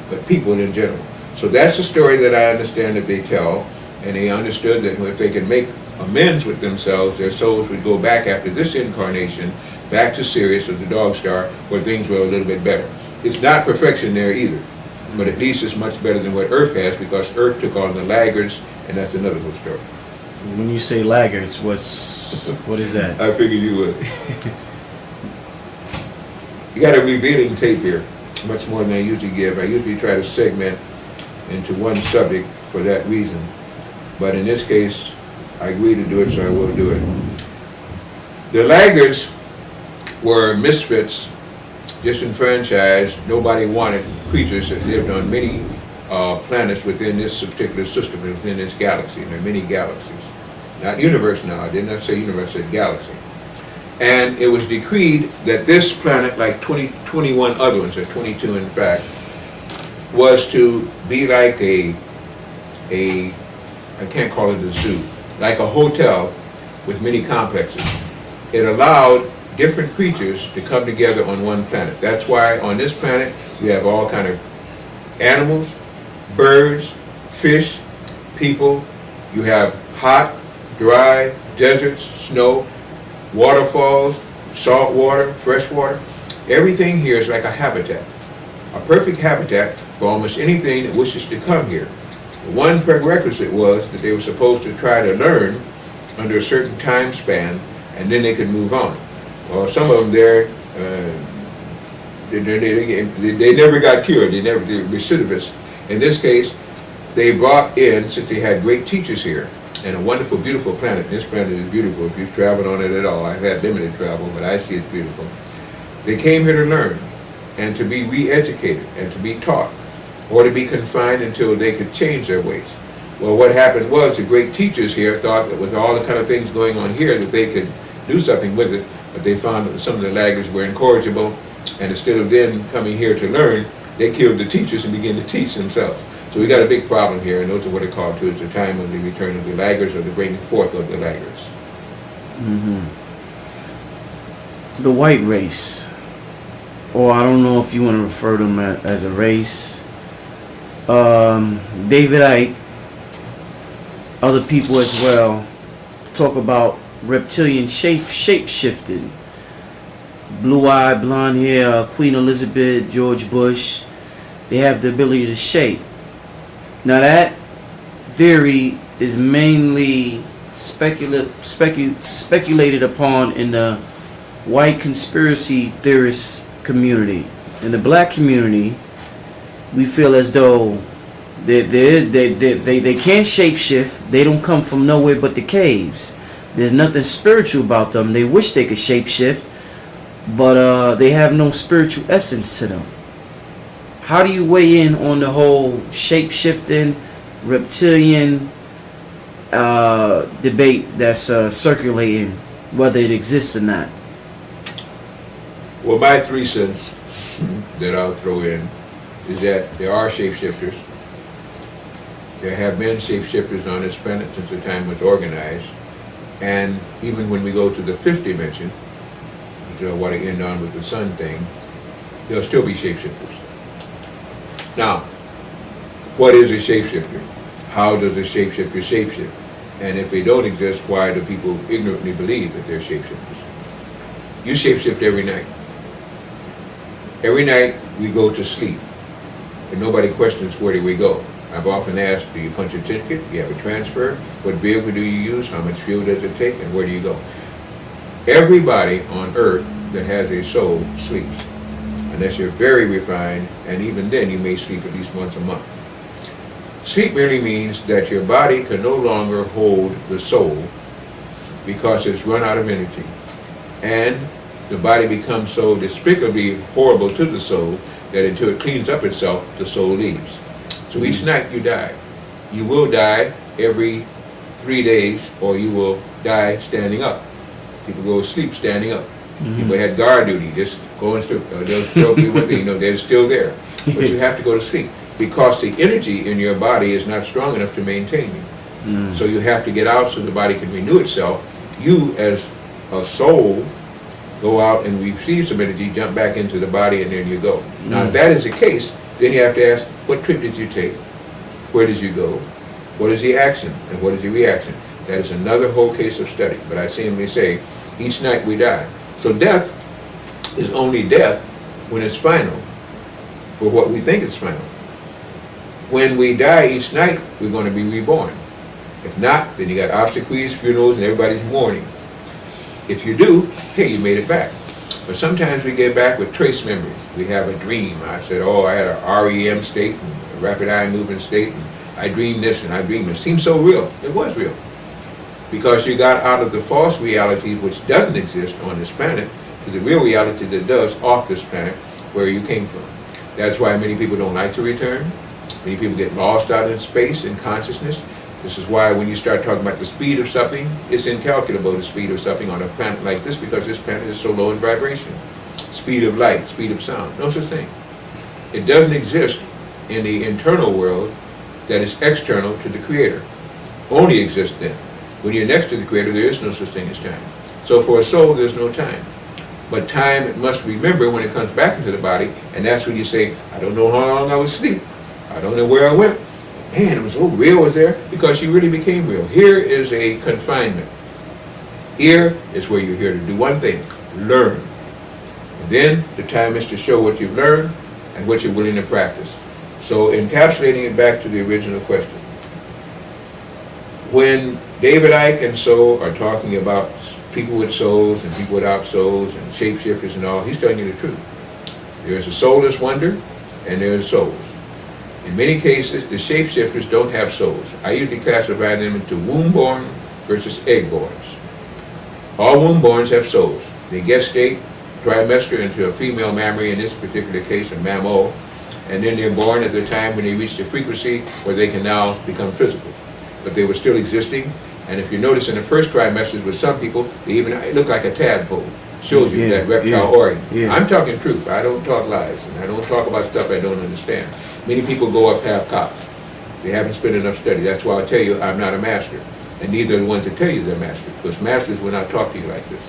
but people in general. So that's the story that I understand that they tell, and they understood that if they can make amends with themselves, their souls would go back after this incarnation, back to Sirius or the dog star, where things were a little bit better. It's not perfection there either, but at least it's much better than what Earth has, because Earth took on the laggards, and that's another whole story. When you say laggards, what is that? I figured you would. You got a revealing tape here, much more than I usually give. I usually try to segment into one subject for that reason, but in this case, I agreed to do it, so I will do it. The laggards were misfits, disenfranchised, nobody wanted creatures that lived on many planets within this particular system, within this galaxy, and there are many galaxies. Not universe now, I did not say universe, I said galaxy. And it was decreed that this planet, like 21 other ones, or 22 in fact, was to be like a I can't call it a zoo, like a hotel with many complexes. It allowed different creatures to come together on one planet. That's why on this planet you have all kind of animals, birds, fish, people. You have hot, dry, deserts, snow, waterfalls, salt water, fresh water. Everything here is like a habitat, a perfect habitat for almost anything that wishes to come here. The one prerequisite was that they were supposed to try to learn under a certain time span, and then they could move on. Well, some of them there, they never got cured. They were recidivists. In this case, they brought in, since they had great teachers here, and a wonderful, beautiful planet. This planet is beautiful if you've traveled on it at all. I've had limited travel, but I see it's beautiful. They came here to learn and to be re-educated and to be taught, or to be confined until they could change their ways. Well, what happened was the great teachers here thought that with all the kind of things going on here that they could do something with it, but they found that some of the laggards were incorrigible, and instead of them coming here to learn, they killed the teachers and began to teach themselves. So we got a big problem here, and those are what they're called to. It's the time of the return of the laggards, or the bringing forth of the laggards. The white race, or I don't know if you want to refer to them as a race. David Icke, other people as well, talk about reptilian shape-shifting. Blue-eye, blonde hair, Queen Elizabeth, George Bush, they have the ability to shape. Now that theory is mainly speculated upon in the white conspiracy theorist community. In the black community, we feel as though they can't shapeshift. They don't come from nowhere but the caves. There's nothing spiritual about them. They wish they could shapeshift, but they have no spiritual essence to them. How do you weigh in on the whole shape-shifting, reptilian debate that's circulating, whether it exists or not? Well, my 3 cents that I'll throw in is that there are shapeshifters. There have been shapeshifters on this planet since the time it was organized. And even when we go to the 5th dimension, which I want to end on with the sun thing, there'll still be shapeshifters. Now, what is a shapeshifter? How does a shapeshifter shapeshift? And if they don't exist, why do people ignorantly believe that they're shapeshifters? You shapeshift every night. Every night we go to sleep, and nobody questions where do we go. I've often asked, do you punch a ticket? Do you have a transfer? What vehicle do you use? How much fuel does it take? And where do you go? Everybody on earth that has a soul sleeps, unless you're very refined, and even then you may sleep at least once a month. Sleep merely means that your body can no longer hold the soul because it's run out of energy. And the body becomes so despicably horrible to the soul that until it cleans up itself, the soul leaves. So each night you die. You will die every 3 days, or you will die standing up. People go to sleep standing up. People had guard duty, just go and sleep. They'll still be with you, they're still there. But you have to go to sleep because the energy in your body is not strong enough to maintain you. So you have to get out so the body can renew itself. You, as a soul, go out and receive some energy, jump back into the body, and then you go. Now, if that is the case, then you have to ask, what trip did you take? Where did you go? What is the action, and what is the reaction? That is another whole case of study. But I simply say, each night we die. So death is only death when it's final, for what we think is final. When we die each night, we're going to be reborn. If not, then you got obsequies, funerals, and everybody's mourning. If you do, hey, you made it back. But sometimes we get back with trace memories. We have a dream. I said, oh, I had a REM state, and a rapid eye movement state, and I dreamed this and I dreamed it. It seemed so real. It was real. Because you got out of the false reality which doesn't exist on this planet to the real reality that does off this planet where you came from. That's why many people don't like to return. Many people get lost out in space and consciousness. This is why when you start talking about the speed of something, it's incalculable, the speed of something on a planet like this, because this planet is so low in vibration. Speed of light, speed of sound, no such thing. It doesn't exist in the internal world that is external to the Creator. Only exists then. When you're next to the Creator, there is no such thing as time. So for a soul, there's no time. But time, it must remember when it comes back into the body, and that's when you say, I don't know how long I was asleep. I don't know where I went. Man, it was so real, was there? Because you really became real. Here is a confinement. Here is where you're here to do one thing, learn. And then the time is to show what you've learned and what you're willing to practice. So encapsulating it back to the original question. When David Icke and so are talking about people with souls and people without souls and shapeshifters and all, he's telling you the truth. There's a soulless wonder and there's souls. In many cases, the shapeshifters don't have souls. I usually classify them into womb-born versus egg-borns. All womb-borns have souls. They gestate, trimester into a female mammary, in this particular case a mammal, and then they're born at the time when they reach the frequency where they can now become physical. But they were still existing, and if you notice in the first trimesters with some people, they even look like a tadpole. Shows you that reptile organ. I'm talking truth. I don't talk lies, and I don't talk about stuff I don't understand. Many people go up half-cocked. They haven't spent enough study. That's why I tell you I'm not a master, and neither are the ones that tell you they're masters, because masters will not talk to you like this.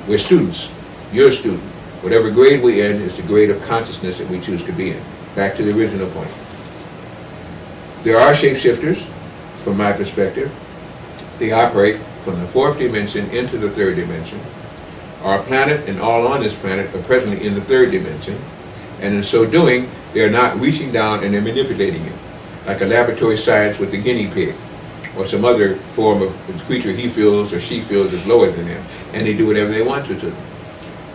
We're students. You're a student. Whatever grade we're in is the grade of consciousness that we choose to be in. Back to the original point. There are shapeshifters, from my perspective. They operate from the fourth dimension into the third dimension. Our planet and all on this planet are presently in the third dimension, and in so doing, they are not reaching down and they're manipulating it, like a laboratory science with the guinea pig, or some other form of creature he feels or she feels is lower than them, and they do whatever they want to do.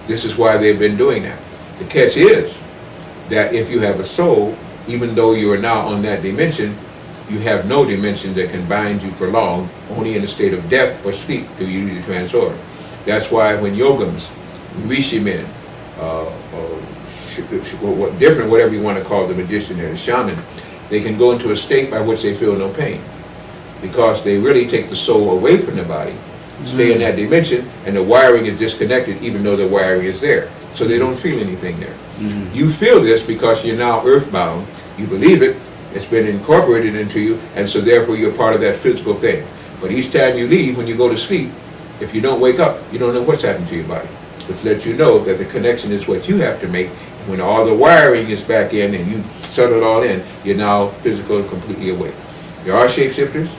This is why they've been doing that. The catch is that if you have a soul, even though you are now on that dimension, you have no dimension that can bind you for long. Only in a state of death or sleep do you need to transform. That's why when yogams, rishi men, different, whatever you want to call the magician or the shaman, they can go into a state by which they feel no pain, because they really take the soul away from the body, stay in that dimension, and the wiring is disconnected even though the wiring is there. So they don't feel anything there. You feel this because you're now earthbound, you believe it, it's been incorporated into you, and so therefore you're part of that physical thing. But each time you leave, when you go to sleep, if you don't wake up, you don't know what's happened to your body. Which lets you know that the connection is what you have to make. And when all the wiring is back in and you settle it all in, you're now physical and completely awake. There are shapeshifters,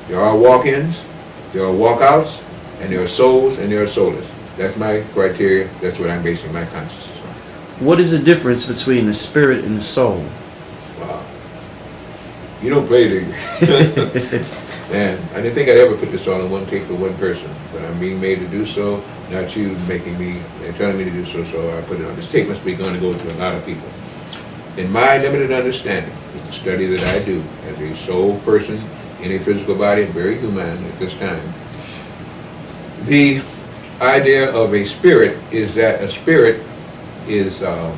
there are walk-ins, there are walkouts, and there are souls and there are soulless. That's my criteria. That's what I'm basing my consciousness on. What is the difference between the spirit and the soul? Wow. You don't play, do you? Man, I didn't think I'd ever put this all in one tape for one person, but I'm being made to do so, not you making me, they're telling me to do so, so I put it on. This tape must be going to go to a lot of people. in my limited understanding, with the study that I do as a soul person in a physical body, very human at this time, the idea of a spirit is that a spirit is a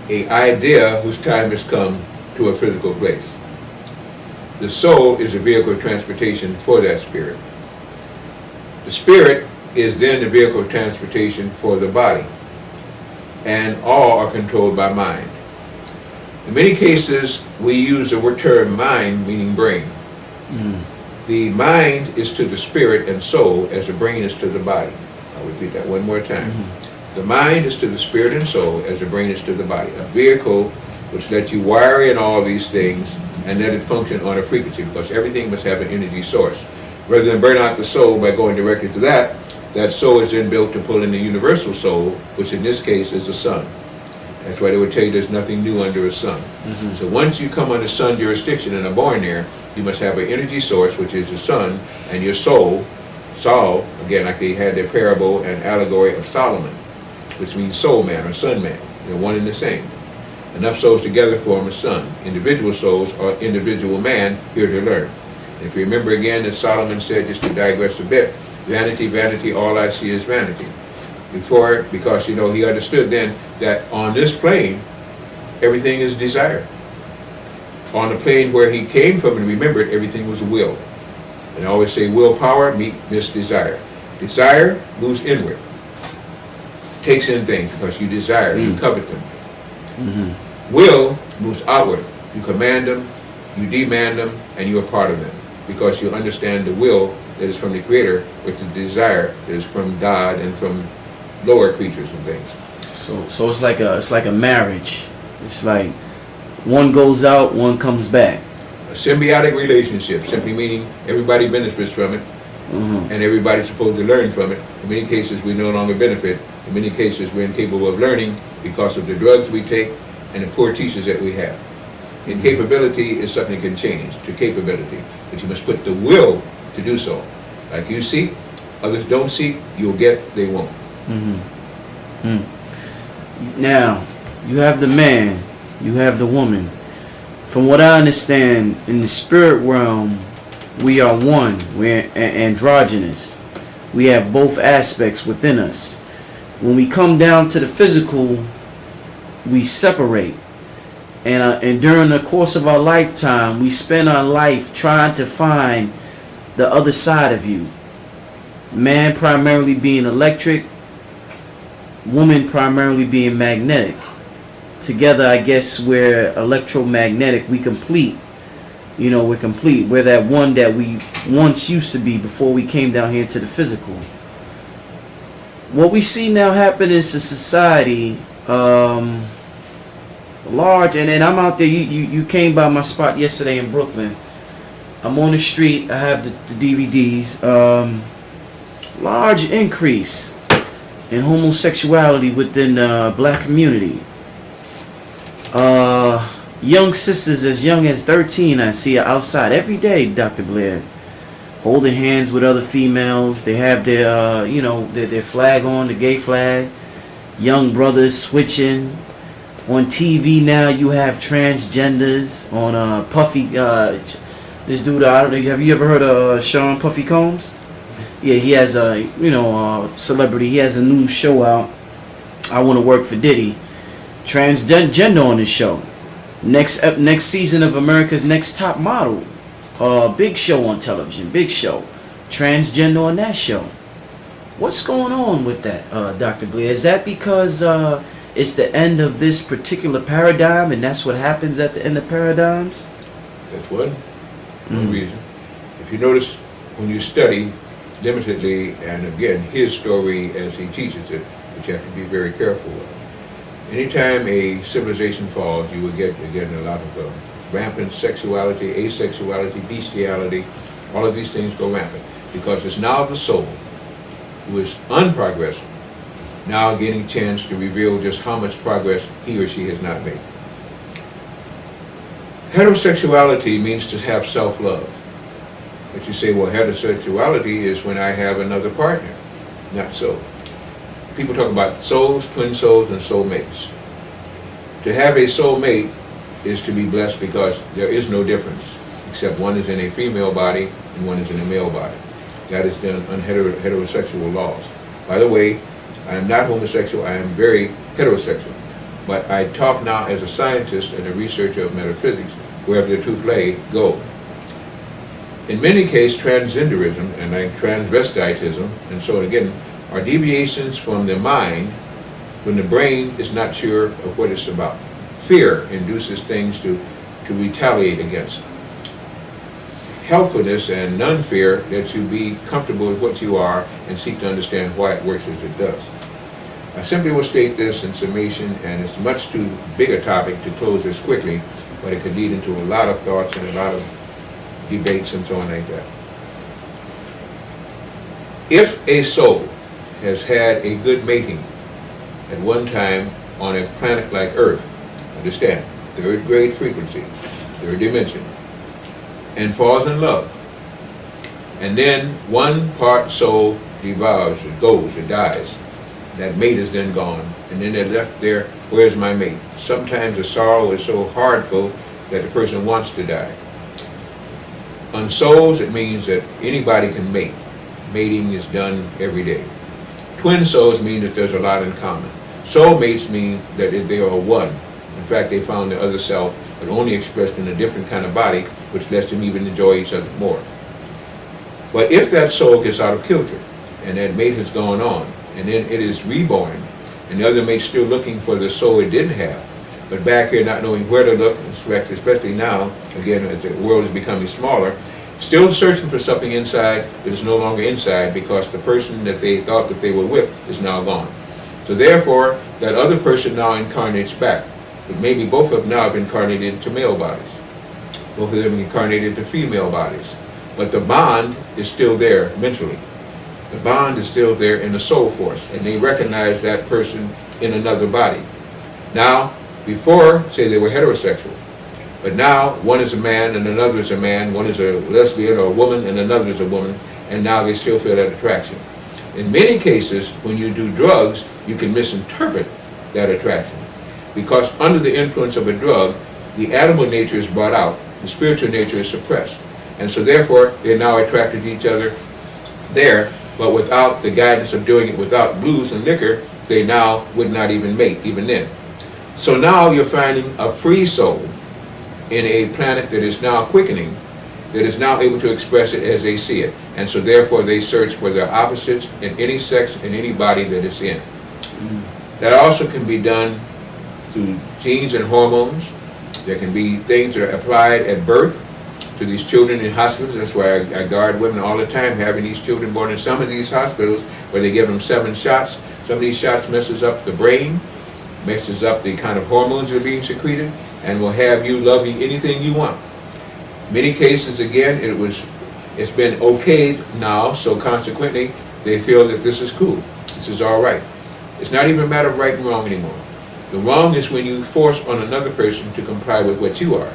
idea whose time has come to a physical place. The soul is a vehicle of transportation for that spirit. The spirit is then the vehicle of transportation for the body, and all are controlled by mind. In many cases, we use the word term mind, meaning brain. The mind is to the spirit and soul as the brain is to the body. I'll repeat that one more time. The mind is to the spirit and soul as the brain is to the body. A vehicle which lets you wire in all these things and let it function on a frequency, because everything must have an energy source. Rather than burn out the soul by going directly to that, that soul is then built to pull in the universal soul, which in this case is the sun. That's why they would tell you there's nothing new under a sun. So once you come under sun jurisdiction and are born there, you must have an energy source, which is the sun, and your soul, Saul, again, like they had their parable and allegory of Solomon, which means soul man or sun man. They're one and the same. Enough souls together form a sun. Individual souls are individual man here to learn. If you remember again that Solomon said, just to digress a bit, vanity, vanity, all I see is vanity. Because you know, he understood then that on this plane, everything is desire. On the plane where he came from and remembered, everything was will. And I always say willpower meets desire. Desire moves inward, takes in things because you desire, you covet them. Will moves outward. You command them, you demand them, and you are part of them, because you understand the will that is from the Creator with the desire that is from God and from lower creatures and things. So it's like a marriage. It's like one goes out, one comes back. A symbiotic relationship, simply meaning everybody benefits from it, and everybody's supposed to learn from it. In many cases, we no longer benefit. In many cases, we're incapable of learning because of the drugs we take and the poor teachers that we have. Incapability is something that can change to capability, but you must put the will to do so. Like you seek, others don't seek, you'll get, they won't. Now, you have the man, you have the woman. From what I understand, in the spirit realm, we are one. We're androgynous. We have both aspects within us. When we come down to the physical, we separate. And during the course of our lifetime, we spend our life trying to find the other side of you. Man primarily being electric, woman primarily being magnetic. Together, I guess we're electromagnetic. We complete. You know, we're complete. We're that one that we once used to be before we came down here to the physical. What we see now happen in society, large, and I'm out there. You came by my spot yesterday in Brooklyn. I'm on the street. I have the DVDs. Large increase in homosexuality within the black community. Young sisters as young as 13, I see outside every day, Dr. Blair, holding hands with other females. They have their, their flag on, the gay flag. Young brothers switching. On TV now, you have transgenders. On Puffy, this dude, I don't know. Have you ever heard of Sean Puffy Combs? Yeah, he has a, celebrity. He has a new show out. I Want to Work for Diddy. Transgender on this show. Next season of America's Next Top Model. Big show on television. Big show. Transgender on that show. What's going on with that, Dr. Blair? Is that because it's the end of this particular paradigm, and that's what happens at the end of paradigms? That's one reason. If you notice, when you study limitedly, and again, his story as he teaches it, which you have to be very careful of. Anytime a civilization falls, you will get a lot of rampant sexuality, asexuality, bestiality. All of these things go rampant because it's now the soul who is unprogressive now getting a chance to reveal just how much progress he or she has not made. Heterosexuality means to have self-love. But you say, well, heterosexuality is when I have another partner. Not so. People talk about souls, twin souls, and soulmates. To have a soulmate is to be blessed because there is no difference, except one is in a female body and one is in a male body. That is done on heterosexual laws. By the way, I am not homosexual, I am very heterosexual. But I talk now as a scientist and a researcher of metaphysics, wherever the truth lay, go. In many cases, transgenderism and like transvestitism and so on again are deviations from the mind when the brain is not sure of what it's about. Fear induces things to retaliate against. Helpfulness and non-fear lets you be comfortable with what you are and seek to understand why it works as it does. I simply will state this in summation, and it's much too big a topic to close this quickly, but it could lead into a lot of thoughts and a lot of debates and so on like that. If a soul has had a good mating at one time on a planet like Earth, understand, third grade frequency, third dimension, and falls in love, and then one part soul devours, it goes, it dies, that mate is then gone, and then they're left there, where's my mate? Sometimes the sorrow is so hardful that the person wants to die. On souls, it means that anybody can mate. Mating is done every day. Twin souls mean that there's a lot in common. Soulmates mean that they are one. In fact, they found the other self, but only expressed in a different kind of body, which lets them even enjoy each other more. But if that soul gets out of kilter, and that mate has gone on, and then it is reborn, and the other mate's still looking for the soul it didn't have, but back here not knowing where to look, especially now, again, as the world is becoming smaller, still searching for something inside that is no longer inside because the person that they thought that they were with is now gone. So therefore, that other person now incarnates back. But maybe both of them now have incarnated into male bodies. Both of them incarnated into female bodies. But the bond is still there mentally. The bond is still there in the soul force, and they recognize that person in another body. Now, before, say they were heterosexual, but now one is a man and another is a man, one is a lesbian or a woman and another is a woman, and now they still feel that attraction. In many cases, when you do drugs, you can misinterpret that attraction. Because under the influence of a drug, the animal nature is brought out, the spiritual nature is suppressed. And so therefore, they're now attracted to each other there, but without the guidance of doing it without booze and liquor, they now would not even mate, even then. So now you're finding a free soul in a planet that is now quickening, that is now able to express it as they see it. And so therefore they search for their opposites in any sex, in any body that it's in. That also can be done through genes and hormones. There can be things that are applied at birth to these children in hospitals. That's why I guard women all the time having these children born in some of these hospitals where they give them 7 shots. Some of these shots messes up the brain, messes up the kind of hormones that are being secreted, and will have you loving anything you want. Many cases, again, it's been okayed now, so consequently, they feel that this is cool. This is all right. It's not even a matter of right and wrong anymore. The wrong is when you force on another person to comply with what you are.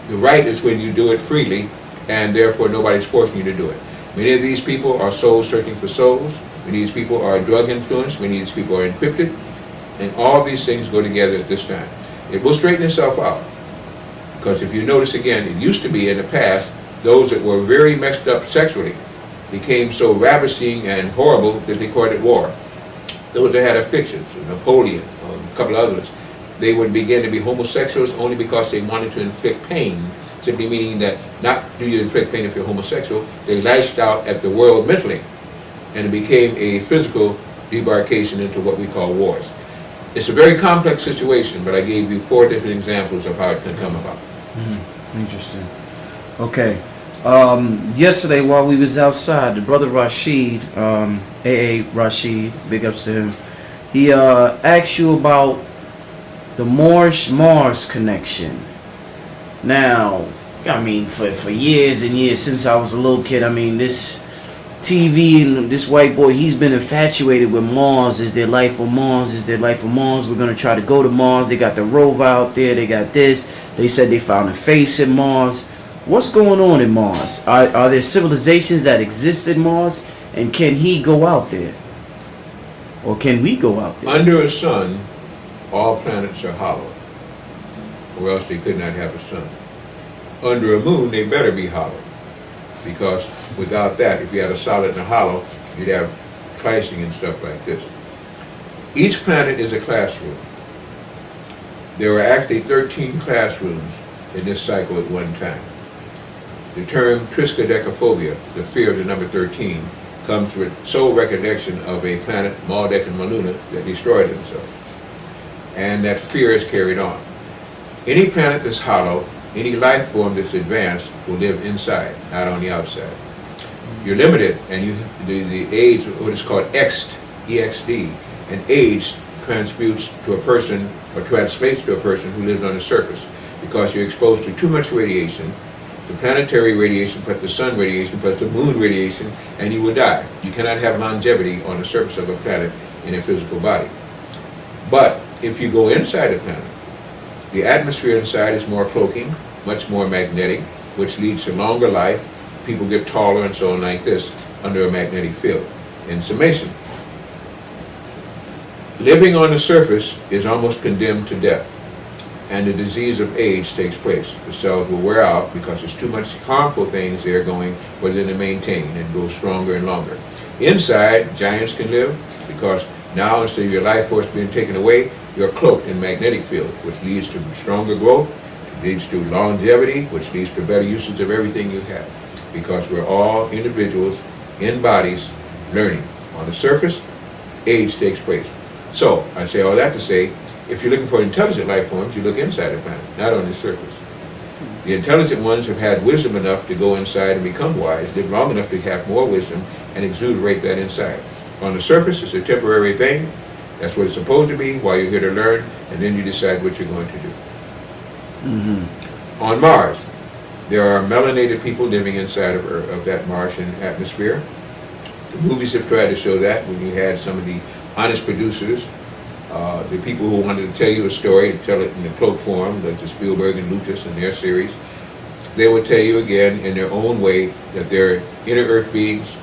The right is when you do it freely, and therefore nobody's forcing you to do it. Many of these people are souls searching for souls. Many of these people are drug influenced. Many of these people are encrypted. And all these things go together at this time. It will straighten itself out. Because if you notice again, it used to be in the past, those that were very messed up sexually became so ravishing and horrible that they called it war. Those that had afflictions, Napoleon, a couple others, they would begin to be homosexuals only because they wanted to inflict pain, simply meaning that not do you inflict pain if you're homosexual, they lashed out at the world mentally, and it became a physical debarkation into what we call wars. It's a very complex situation, but I gave you 4 different examples of how it can come about. Interesting. Okay. Yesterday while we was outside, the brother Rashid, A.A. Rashid, big ups to him, he asked you about the Mars connection. Now, I mean, for years and years, since I was a little kid, I mean, this TV and this white boy, he's been infatuated with Mars. Is there life on Mars? Is there life on Mars? We're going to try to go to Mars. They got the rover out there. They got this. They said they found a face in Mars. What's going on in Mars? Are there civilizations that exist in Mars? And can he go out there? Or can we go out there? Under a sun, all planets are hollow. or else they could not have a sun. Under a moon, they better be hollow, because without that, if you had a solid and a hollow, you'd have clashing and stuff like this. Each planet is a classroom. There were actually 13 classrooms in this cycle at one time. The term triskaidekaphobia, the fear of the number 13, comes with sole recollection of a planet, Maldek and Maluna, that destroyed themselves. And that fear is carried on. Any planet that's hollow, any life form that's advanced will live inside, not on the outside. You're limited, and the age, what is called EXD, and age transmutes to a person, or translates to a person who lives on the surface, because you're exposed to too much radiation, the planetary radiation plus the sun radiation plus the moon radiation, and you will die. You cannot have longevity on the surface of a planet in a physical body. But if you go inside a planet, the atmosphere inside is more cloaking, much more magnetic, which leads to longer life. People get taller and so on like this under a magnetic field. In summation, living on the surface is almost condemned to death, and the disease of age takes place. The cells will wear out because there's too much harmful things there going for them to maintain and grow stronger and longer. Inside, giants can live because now instead of your life force being taken away, you're cloaked in magnetic field, which leads to stronger growth, leads to longevity, which leads to better usage of everything you have. Because we're all individuals in bodies learning. On the surface, age takes place. So, I say all that to say, if you're looking for intelligent life forms, you look inside the planet, not on the surface. The intelligent ones have had wisdom enough to go inside and become wise, live long enough to have more wisdom and exuberate that inside. On the surface, it's a temporary thing. That's what it's supposed to be while you're here to learn, and then you decide what you're going to do. On Mars, there are melanated people living inside of that Martian atmosphere. The movies have tried to show that when you had some of the honest producers, the people who wanted to tell you a story, to tell it in the cloak form, like the Spielberg and Lucas and their series, they would tell you again in their own way that they're inner Earth beings,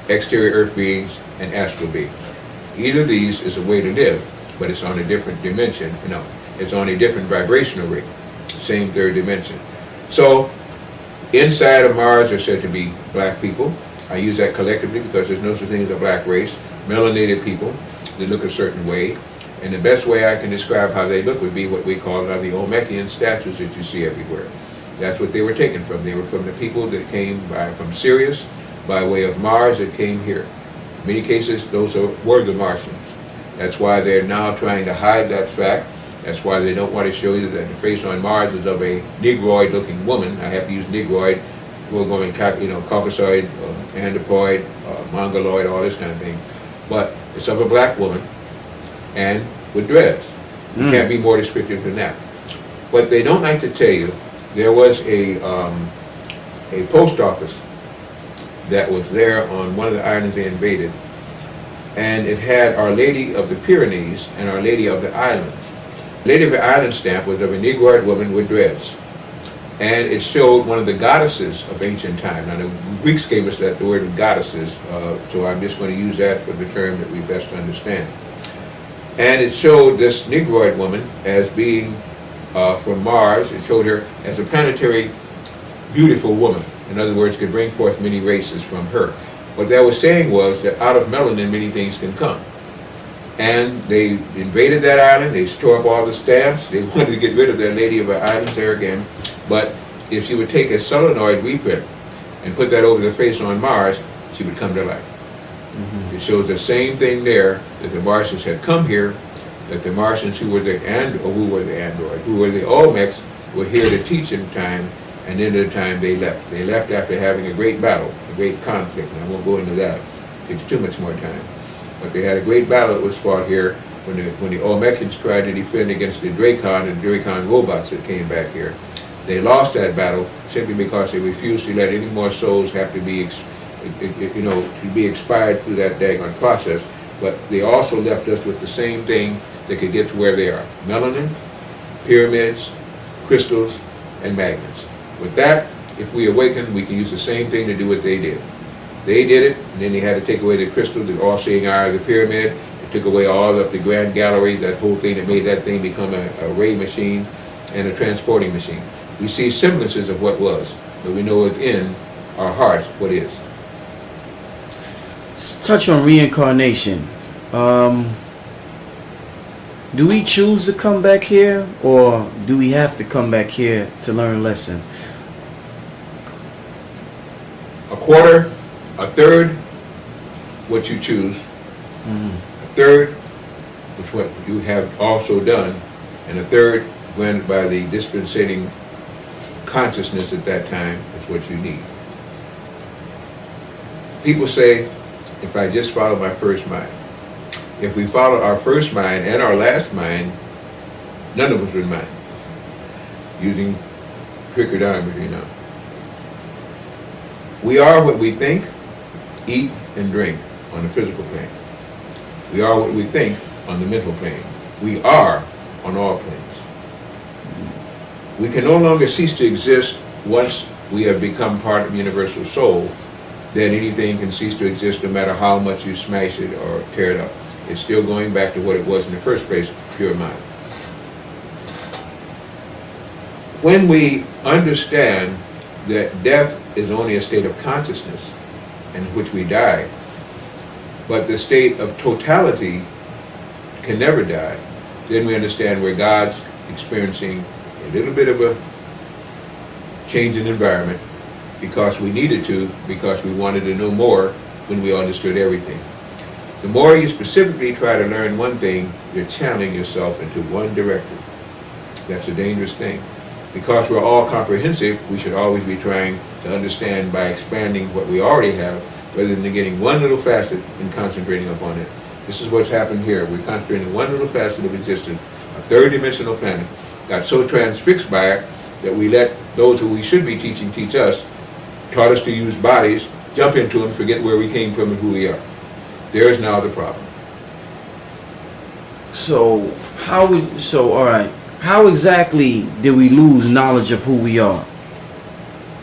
exterior Earth beings, and astral beings. Either of these is a way to live, but it's on a different dimension. It's on a different vibrational rate, same third dimension. So, inside of Mars are said to be black people. I use that collectively because there's no such thing as a black race. Melanated people, they look a certain way. And the best way I can describe how they look would be what we call the Olmecan statues that you see everywhere. That's what they were taken from. They were from the people that came from Sirius by way of Mars that came here. In many cases, those were the Martians. That's why they're now trying to hide that fact. That's why they don't want to show you that the face on Mars is of a Negroid-looking woman. I have to use Negroid. We're going, Caucasoid, Anthropoid, Mongoloid, all this kind of thing. But it's of a black woman and with dreads. You can't be more descriptive than that. But they don't like to tell you, there was a post office that was there on one of the islands they invaded, and it had Our Lady of the Pyrenees and Our Lady of the Islands. Lady of the Island stamp was of a Negroid woman with dreads. And it showed one of the goddesses of ancient time. Now the Greeks gave us that, the word goddesses, so I'm just going to use that for the term that we best understand. And it showed this Negroid woman as being from Mars. It showed her as a planetary beautiful woman. In other words, could bring forth many races from her. What that was saying was that out of melanin many things can come. And they invaded that island, they tore up all the stamps, they wanted to get rid of that Lady of the Islands there again. But if you would take a solenoid reprint and put that over the face on Mars, she would come to life. It shows the same thing there, that the Martians had come here, that the Martians who were the Olmecs were here to teach in time, and then at the time they left. They left after having a great battle, a great conflict, and I won't go into that, it takes too much more time. But they had a great battle that was fought here when the Olmecians tried to defend against the Dracon and Dracon robots that came back here. They lost that battle simply because they refused to let any more souls have to be, to be expired through that daggone process. But they also left us with the same thing that could get to where they are: melanin, pyramids, crystals, and magnets. With that, if we awaken, we can use the same thing to do what they did. They did it, and then they had to take away the crystal, the all-seeing eye of the pyramid. They took away all of the Grand Gallery, that whole thing that made that thing become a ray machine. and a transporting machine. We see semblances of what was, but we know within our hearts what is. Let's touch on reincarnation. Do we choose to come back here, or do we have to come back here to learn a lesson? A quarter, a third, what you choose. A third, which what you have also done, and a third, granted by the dispensating consciousness at that time, is what you need. People say, if I just follow my first mind. If we follow our first mind and our last mind, none of us would mind. Using trigonometry now. We are what we think, eat, and drink on the physical plane. We are what we think on the mental plane. We are on all planes. We can no longer cease to exist once we have become part of universal soul. Then anything can cease to exist no matter how much you smash it or tear it up. It's still going back to what it was in the first place, pure mind. When we understand that death is only a state of consciousness in which we die, but the state of totality can never die, then we understand where God's experiencing a little bit of a change in environment because we needed to, because we wanted to know more when we understood everything. The more you specifically try to learn one thing, you're channeling yourself into one directive. That's a dangerous thing. Because we're all comprehensive, we should always be trying to understand by expanding what we already have, rather than getting one little facet and concentrating upon it. This is what's happened here. We're concentrating on one little facet of existence. A third-dimensional planet got so transfixed by it that we let those who we should be teaching teach us, taught us to use bodies, jump into them, forget where we came from and who we are. There's now the problem. So all right. How exactly did we lose knowledge of who we are?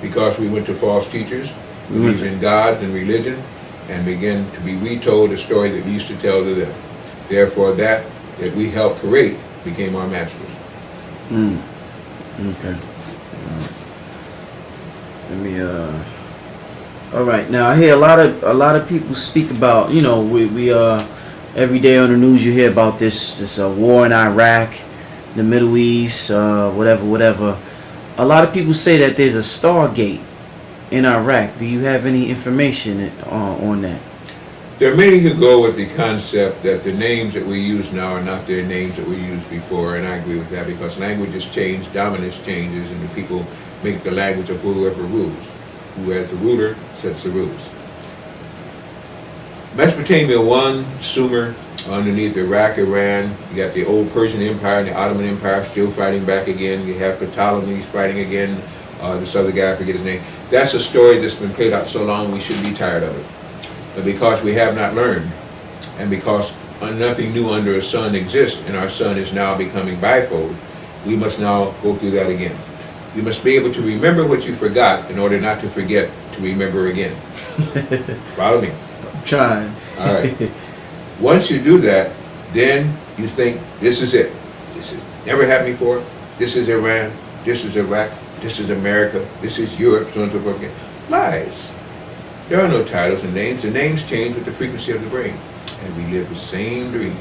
Because we went to false teachers, believed in gods and religion, and began to be retold a story that we used to tell to them. Therefore, that we helped create became our masters. Okay. Let me all right. Now I hear a lot of people speak about, we every day on the news you hear about this war in Iraq, the Middle East, whatever. A lot of people say that there's a Stargate in Iraq. Do you have any information on that? There are many who go with the concept that the names that we use now are not their names that we used before, and I agree with that because languages change, dominance changes, and the people make the language of whoever rules. Who as the ruler sets the rules. Mesopotamia 1, Sumer, underneath Iraq, Iran. You got the old Persian Empire and the Ottoman Empire still fighting back again. You have the Ptolemies fighting again. This other guy, I forget his name. That's a story that's been played out so long we should be tired of it. But because we have not learned, and because nothing new under the sun exists, and our sun is now becoming bifold, we must now go through that again. You must be able to remember what you forgot in order not to forget to remember again. Follow me? I'm trying. All right. Once you do that, then you think, this is it. This has never happened before. This is Iran. This is Iraq. This is America. This is Europe. So on and so forth again. Lies. There are no titles and names. The names change with the frequency of the brain. And we live the same dream,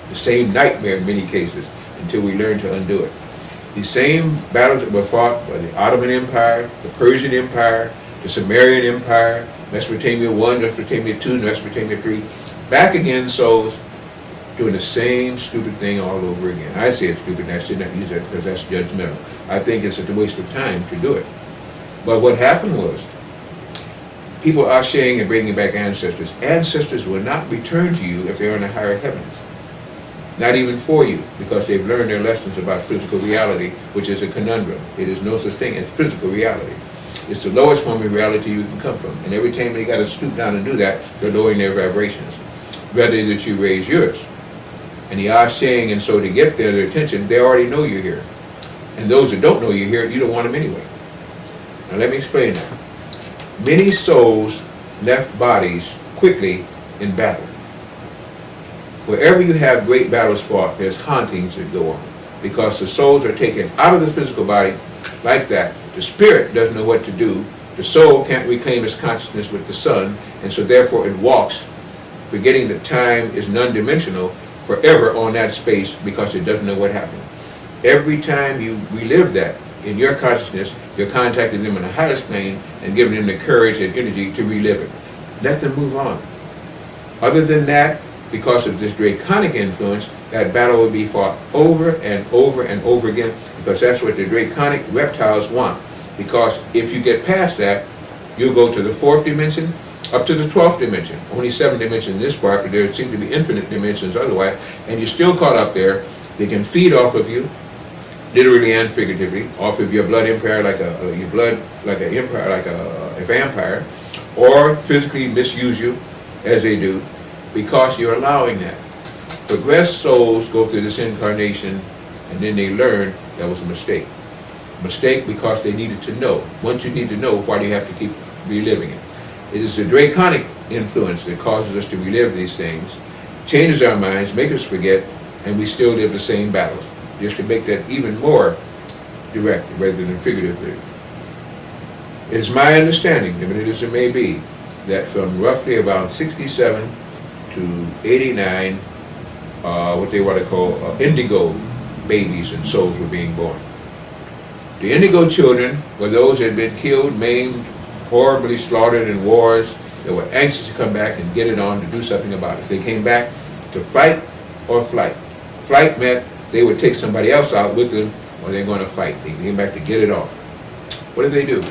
the same nightmare in many cases, until we learn to undo it. These same battles that were fought by the Ottoman Empire, the Persian Empire, the Sumerian Empire, Mesopotamia 1, Mesopotamia 2, Mesopotamia 3, back again souls doing the same stupid thing all over again. I say it's stupid and I should not use that because that's judgmental. I think it's a waste of time to do it. But what happened was, people are saying and bringing back ancestors. Ancestors will not return to you if they're in the higher heavens. Not even for you, because they've learned their lessons about physical reality, which is a conundrum. It is no such thing as physical reality. It's the lowest form of reality you can come from. And every time they got to stoop down and do that, they're lowering their vibrations. Rather that you raise yours. And the are saying, and so to get their attention, they already know you're here. And those that don't know you're here, you don't want them anyway. Now let me explain that. Many souls left bodies quickly in battle. Wherever you have great battles fought, there's hauntings that go on. because the souls are taken out of the physical body like that. The spirit doesn't know what to do. The soul can't reclaim its consciousness with the sun, and so therefore it walks, forgetting that time is non-dimensional, forever on that space because it doesn't know what happened. Every time you relive that in your consciousness, you're contacting them in the highest plane and giving them the courage and energy to relive it. Let them move on. Other than that, because of this draconic influence, that battle will be fought over and over and over again, because that's what the draconic reptiles want. Because if you get past that, you'll go to the 4th dimension, up to the 12th dimension. Only 7 dimensions in this part, but there seem to be infinite dimensions otherwise, and you're still caught up there. They can feed off of you, literally and figuratively, off of your blood empire, like a vampire, or physically misuse you, as they do, because you're allowing that. Progressed souls go through this incarnation, and then they learn that was a mistake. Mistake because they needed to know. Once you need to know, why do you have to keep reliving it? It is the draconic influence that causes us to relive these things, changes our minds, makes us forget, and we still live the same battles, just to make that even more direct rather than figuratively. It is my understanding, limited as it may be, that from roughly about 67 to 89, what they want to call indigo babies and souls were being born. The indigo children were those that had been killed, maimed, horribly slaughtered in wars, that were anxious to come back and get it on to do something about it. They came back to fight or flight. Flight meant they would take somebody else out with them, or they're going to fight. They came back to get it on. What did they do?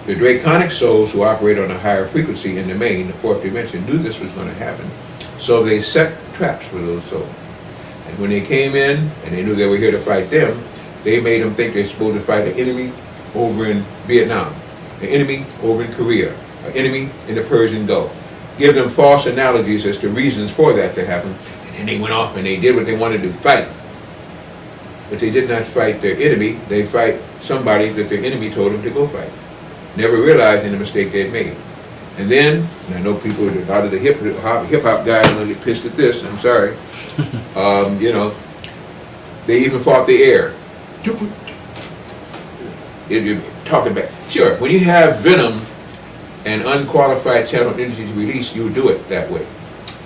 The draconic souls who operate on a higher frequency in the main, the 4th dimension, knew this was going to happen. So they set traps for those souls. And when they came in, and they knew they were here to fight them, they made them think they're supposed to fight an enemy over in Vietnam, an enemy over in Korea, an enemy in the Persian Gulf. Give them false analogies as to reasons for that to happen, and then they went off and they did what they wanted to fight. But they did not fight their enemy, they fight somebody that their enemy told them to go fight. Never realizing the mistake they'd made. And then, and I know people, a lot of the hip-hop guys are going to get pissed at this, I'm sorry, you know, they even fought the air. You're talking about, sure, when you have venom and unqualified channel energy to release, you do it that way.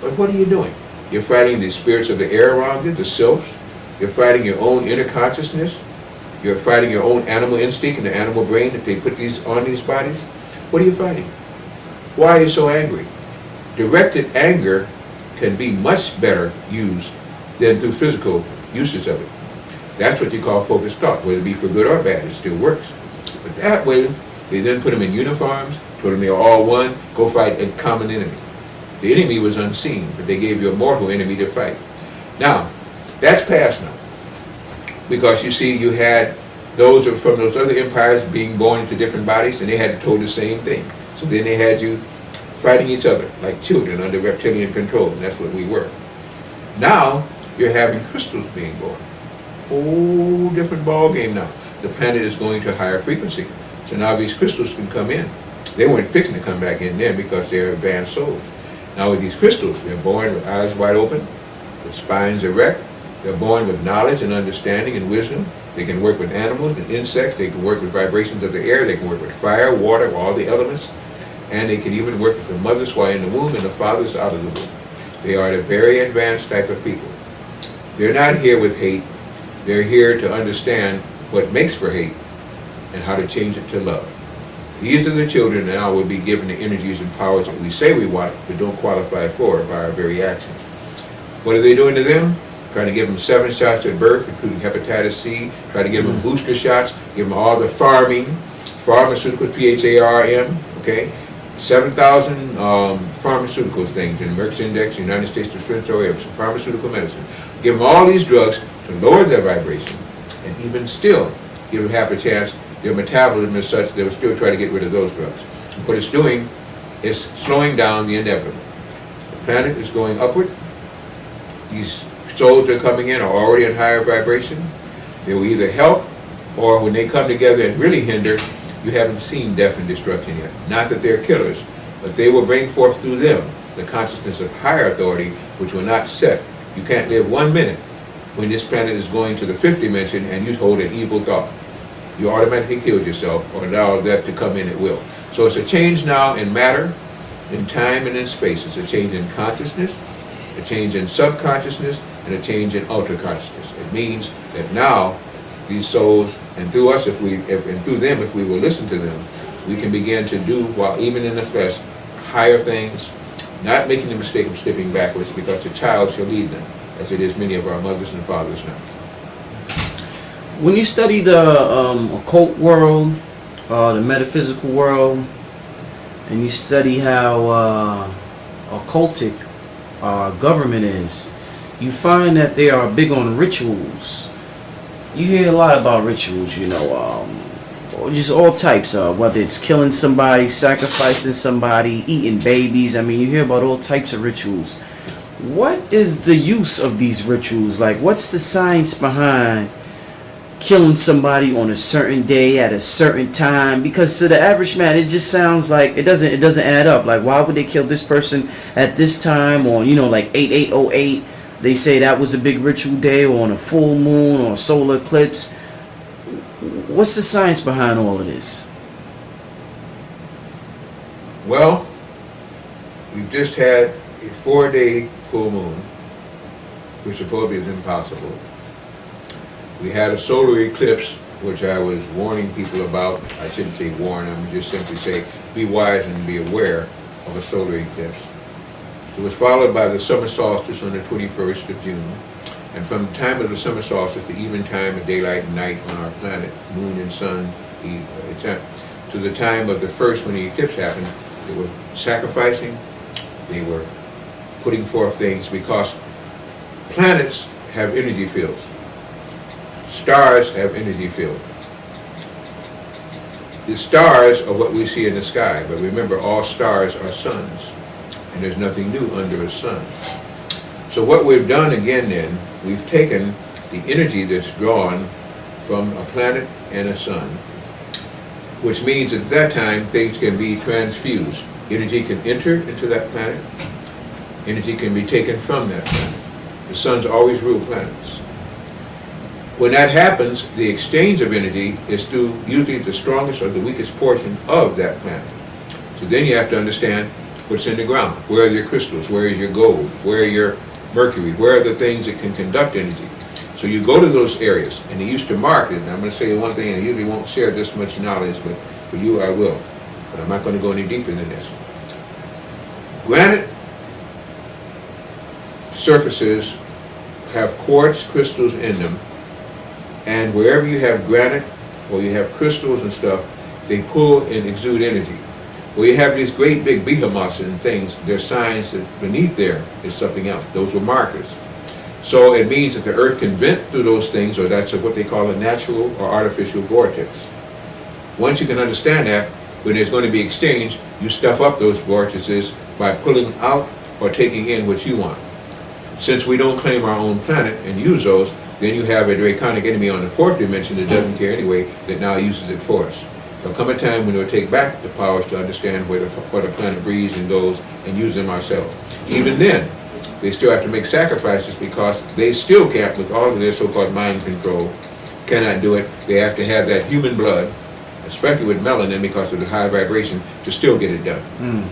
But what are you doing? You're fighting the spirits of the air around you, the sylphs. You're fighting your own inner consciousness. You're fighting your own animal instinct and the animal brain that they put these on these bodies. What are you fighting? Why are you so angry? Directed anger can be much better used than through physical usage of it. That's what you call focused thought, whether it be for good or bad, it still works. But that way, they then put them in uniforms, told them they were all one, go fight a common enemy. The enemy was unseen, but they gave you a mortal enemy to fight. Now, that's past now. Because you see, you had those from those other empires being born into different bodies, and they had told the same thing. So then they had you fighting each other like children under reptilian control, and that's what we were. Now, you're having crystals being born. Whole different ball game now. The planet is going to higher frequency. So now these crystals can come in. They weren't fixing to come back in then because they're advanced souls. Now with these crystals, they're born with eyes wide open, with spines erect. They're born with knowledge and understanding and wisdom. They can work with animals and insects. They can work with vibrations of the air. They can work with fire, water, all the elements. And they can even work with the mothers while in the womb and the fathers out of the womb. They are the very advanced type of people. They're not here with hate. They're here to understand what makes for hate and how to change it to love. These are the children that now will be given the energies and powers that we say we want, but don't qualify for by our very actions. What are they doing to them? Trying to give them 7 shots at birth, including hepatitis C, trying to give them booster shots, give them all the pharmaceuticals, PHARM, okay? 7,000 pharmaceuticals things in Merck's Index, United States Dispensary of Pharmaceutical Medicine. Give them all these drugs to lower their vibration, and even still give them half a chance. Their metabolism is such they will still try to get rid of those drugs. What it's doing is slowing down the inevitable. The planet is going upward. These souls that are coming in are already in higher vibration. They will either help, or when they come together and really hinder, you haven't seen death and destruction yet. Not that they're killers, but they will bring forth through them the consciousness of higher authority, which will not set. You can't live 1 minute when this planet is going to the fifth dimension and you hold an evil thought. You automatically killed yourself or allow that to come in at will. So it's a change now in matter, in time, and in space. It's a change in consciousness, a change in subconsciousness, and a change in ultra consciousness. It means that now these souls, and through us, and through them, if we will listen to them, we can begin to do, while even in the flesh, higher things, not making the mistake of slipping backwards, because the child shall lead them, as it is many of our mothers and fathers now. When you study the occult world, the metaphysical world, and you study how occultic government is, you find that they are big on rituals. You hear a lot about rituals, you know, just all types of, whether it's killing somebody, sacrificing somebody, eating babies. I mean, you hear about all types of rituals. What is the use of these rituals? Like, what's the science behind killing somebody on a certain day at a certain time? Because to the average man, it just sounds like it doesn't add up. Like, why would they kill this person at this time, or, you know, like 8808? They say that was a big ritual day, or on a full moon, or a solar eclipse. What's the science behind all of this? Well, we've just had a 4-day full moon, which supposedly is impossible. We had a solar eclipse, which I was warning people about. I shouldn't say warn them, just simply say be wise and be aware of a solar eclipse. It was followed by the summer solstice on the 21st of June. And from the time of the summer solstice, the even time of daylight and night on our planet, moon and sun, to the time of the first when the eclipse happened, they were sacrificing, they were putting forth things, because planets have energy fields. Stars have energy fields. The stars are what we see in the sky, but remember, all stars are suns, and there's nothing new under a sun. So what we've done again then, we've taken the energy that's drawn from a planet and a sun, which means at that time things can be transfused. Energy can enter into that planet, energy can be taken from that planet. The suns always rule planets. When that happens, the exchange of energy is through usually the strongest or the weakest portion of that planet. So then you have to understand what's in the ground. Where are your crystals? Where is your gold? Where are your mercury? Where are the things that can conduct energy? So you go to those areas, and they used to mark it. And I'm going to say one thing, and I usually won't share this much knowledge, but for you I will. But I'm not going to go any deeper than this. Granite surfaces have quartz crystals in them, and wherever you have granite or you have crystals and stuff, they pull and exude energy. Well, you have these great big behemoths and things, there's signs that beneath there is something else. Those were markers. So it means that the earth can vent through those things, or that's what they call a natural or artificial vortex. Once you can understand that, when there's going to be exchange, you stuff up those vortices by pulling out or taking in what you want. Since we don't claim our own planet and use those, then you have a draconic enemy on the fourth dimension that doesn't care anyway, that now uses it for us. There'll come a time when we'll take back the powers to understand where the planet breathes and goes, and use them ourselves. Even then, they still have to make sacrifices, because they still can't, with all of their so-called mind control, cannot do it. They have to have that human blood, especially with melanin, because of the high vibration, to still get it done.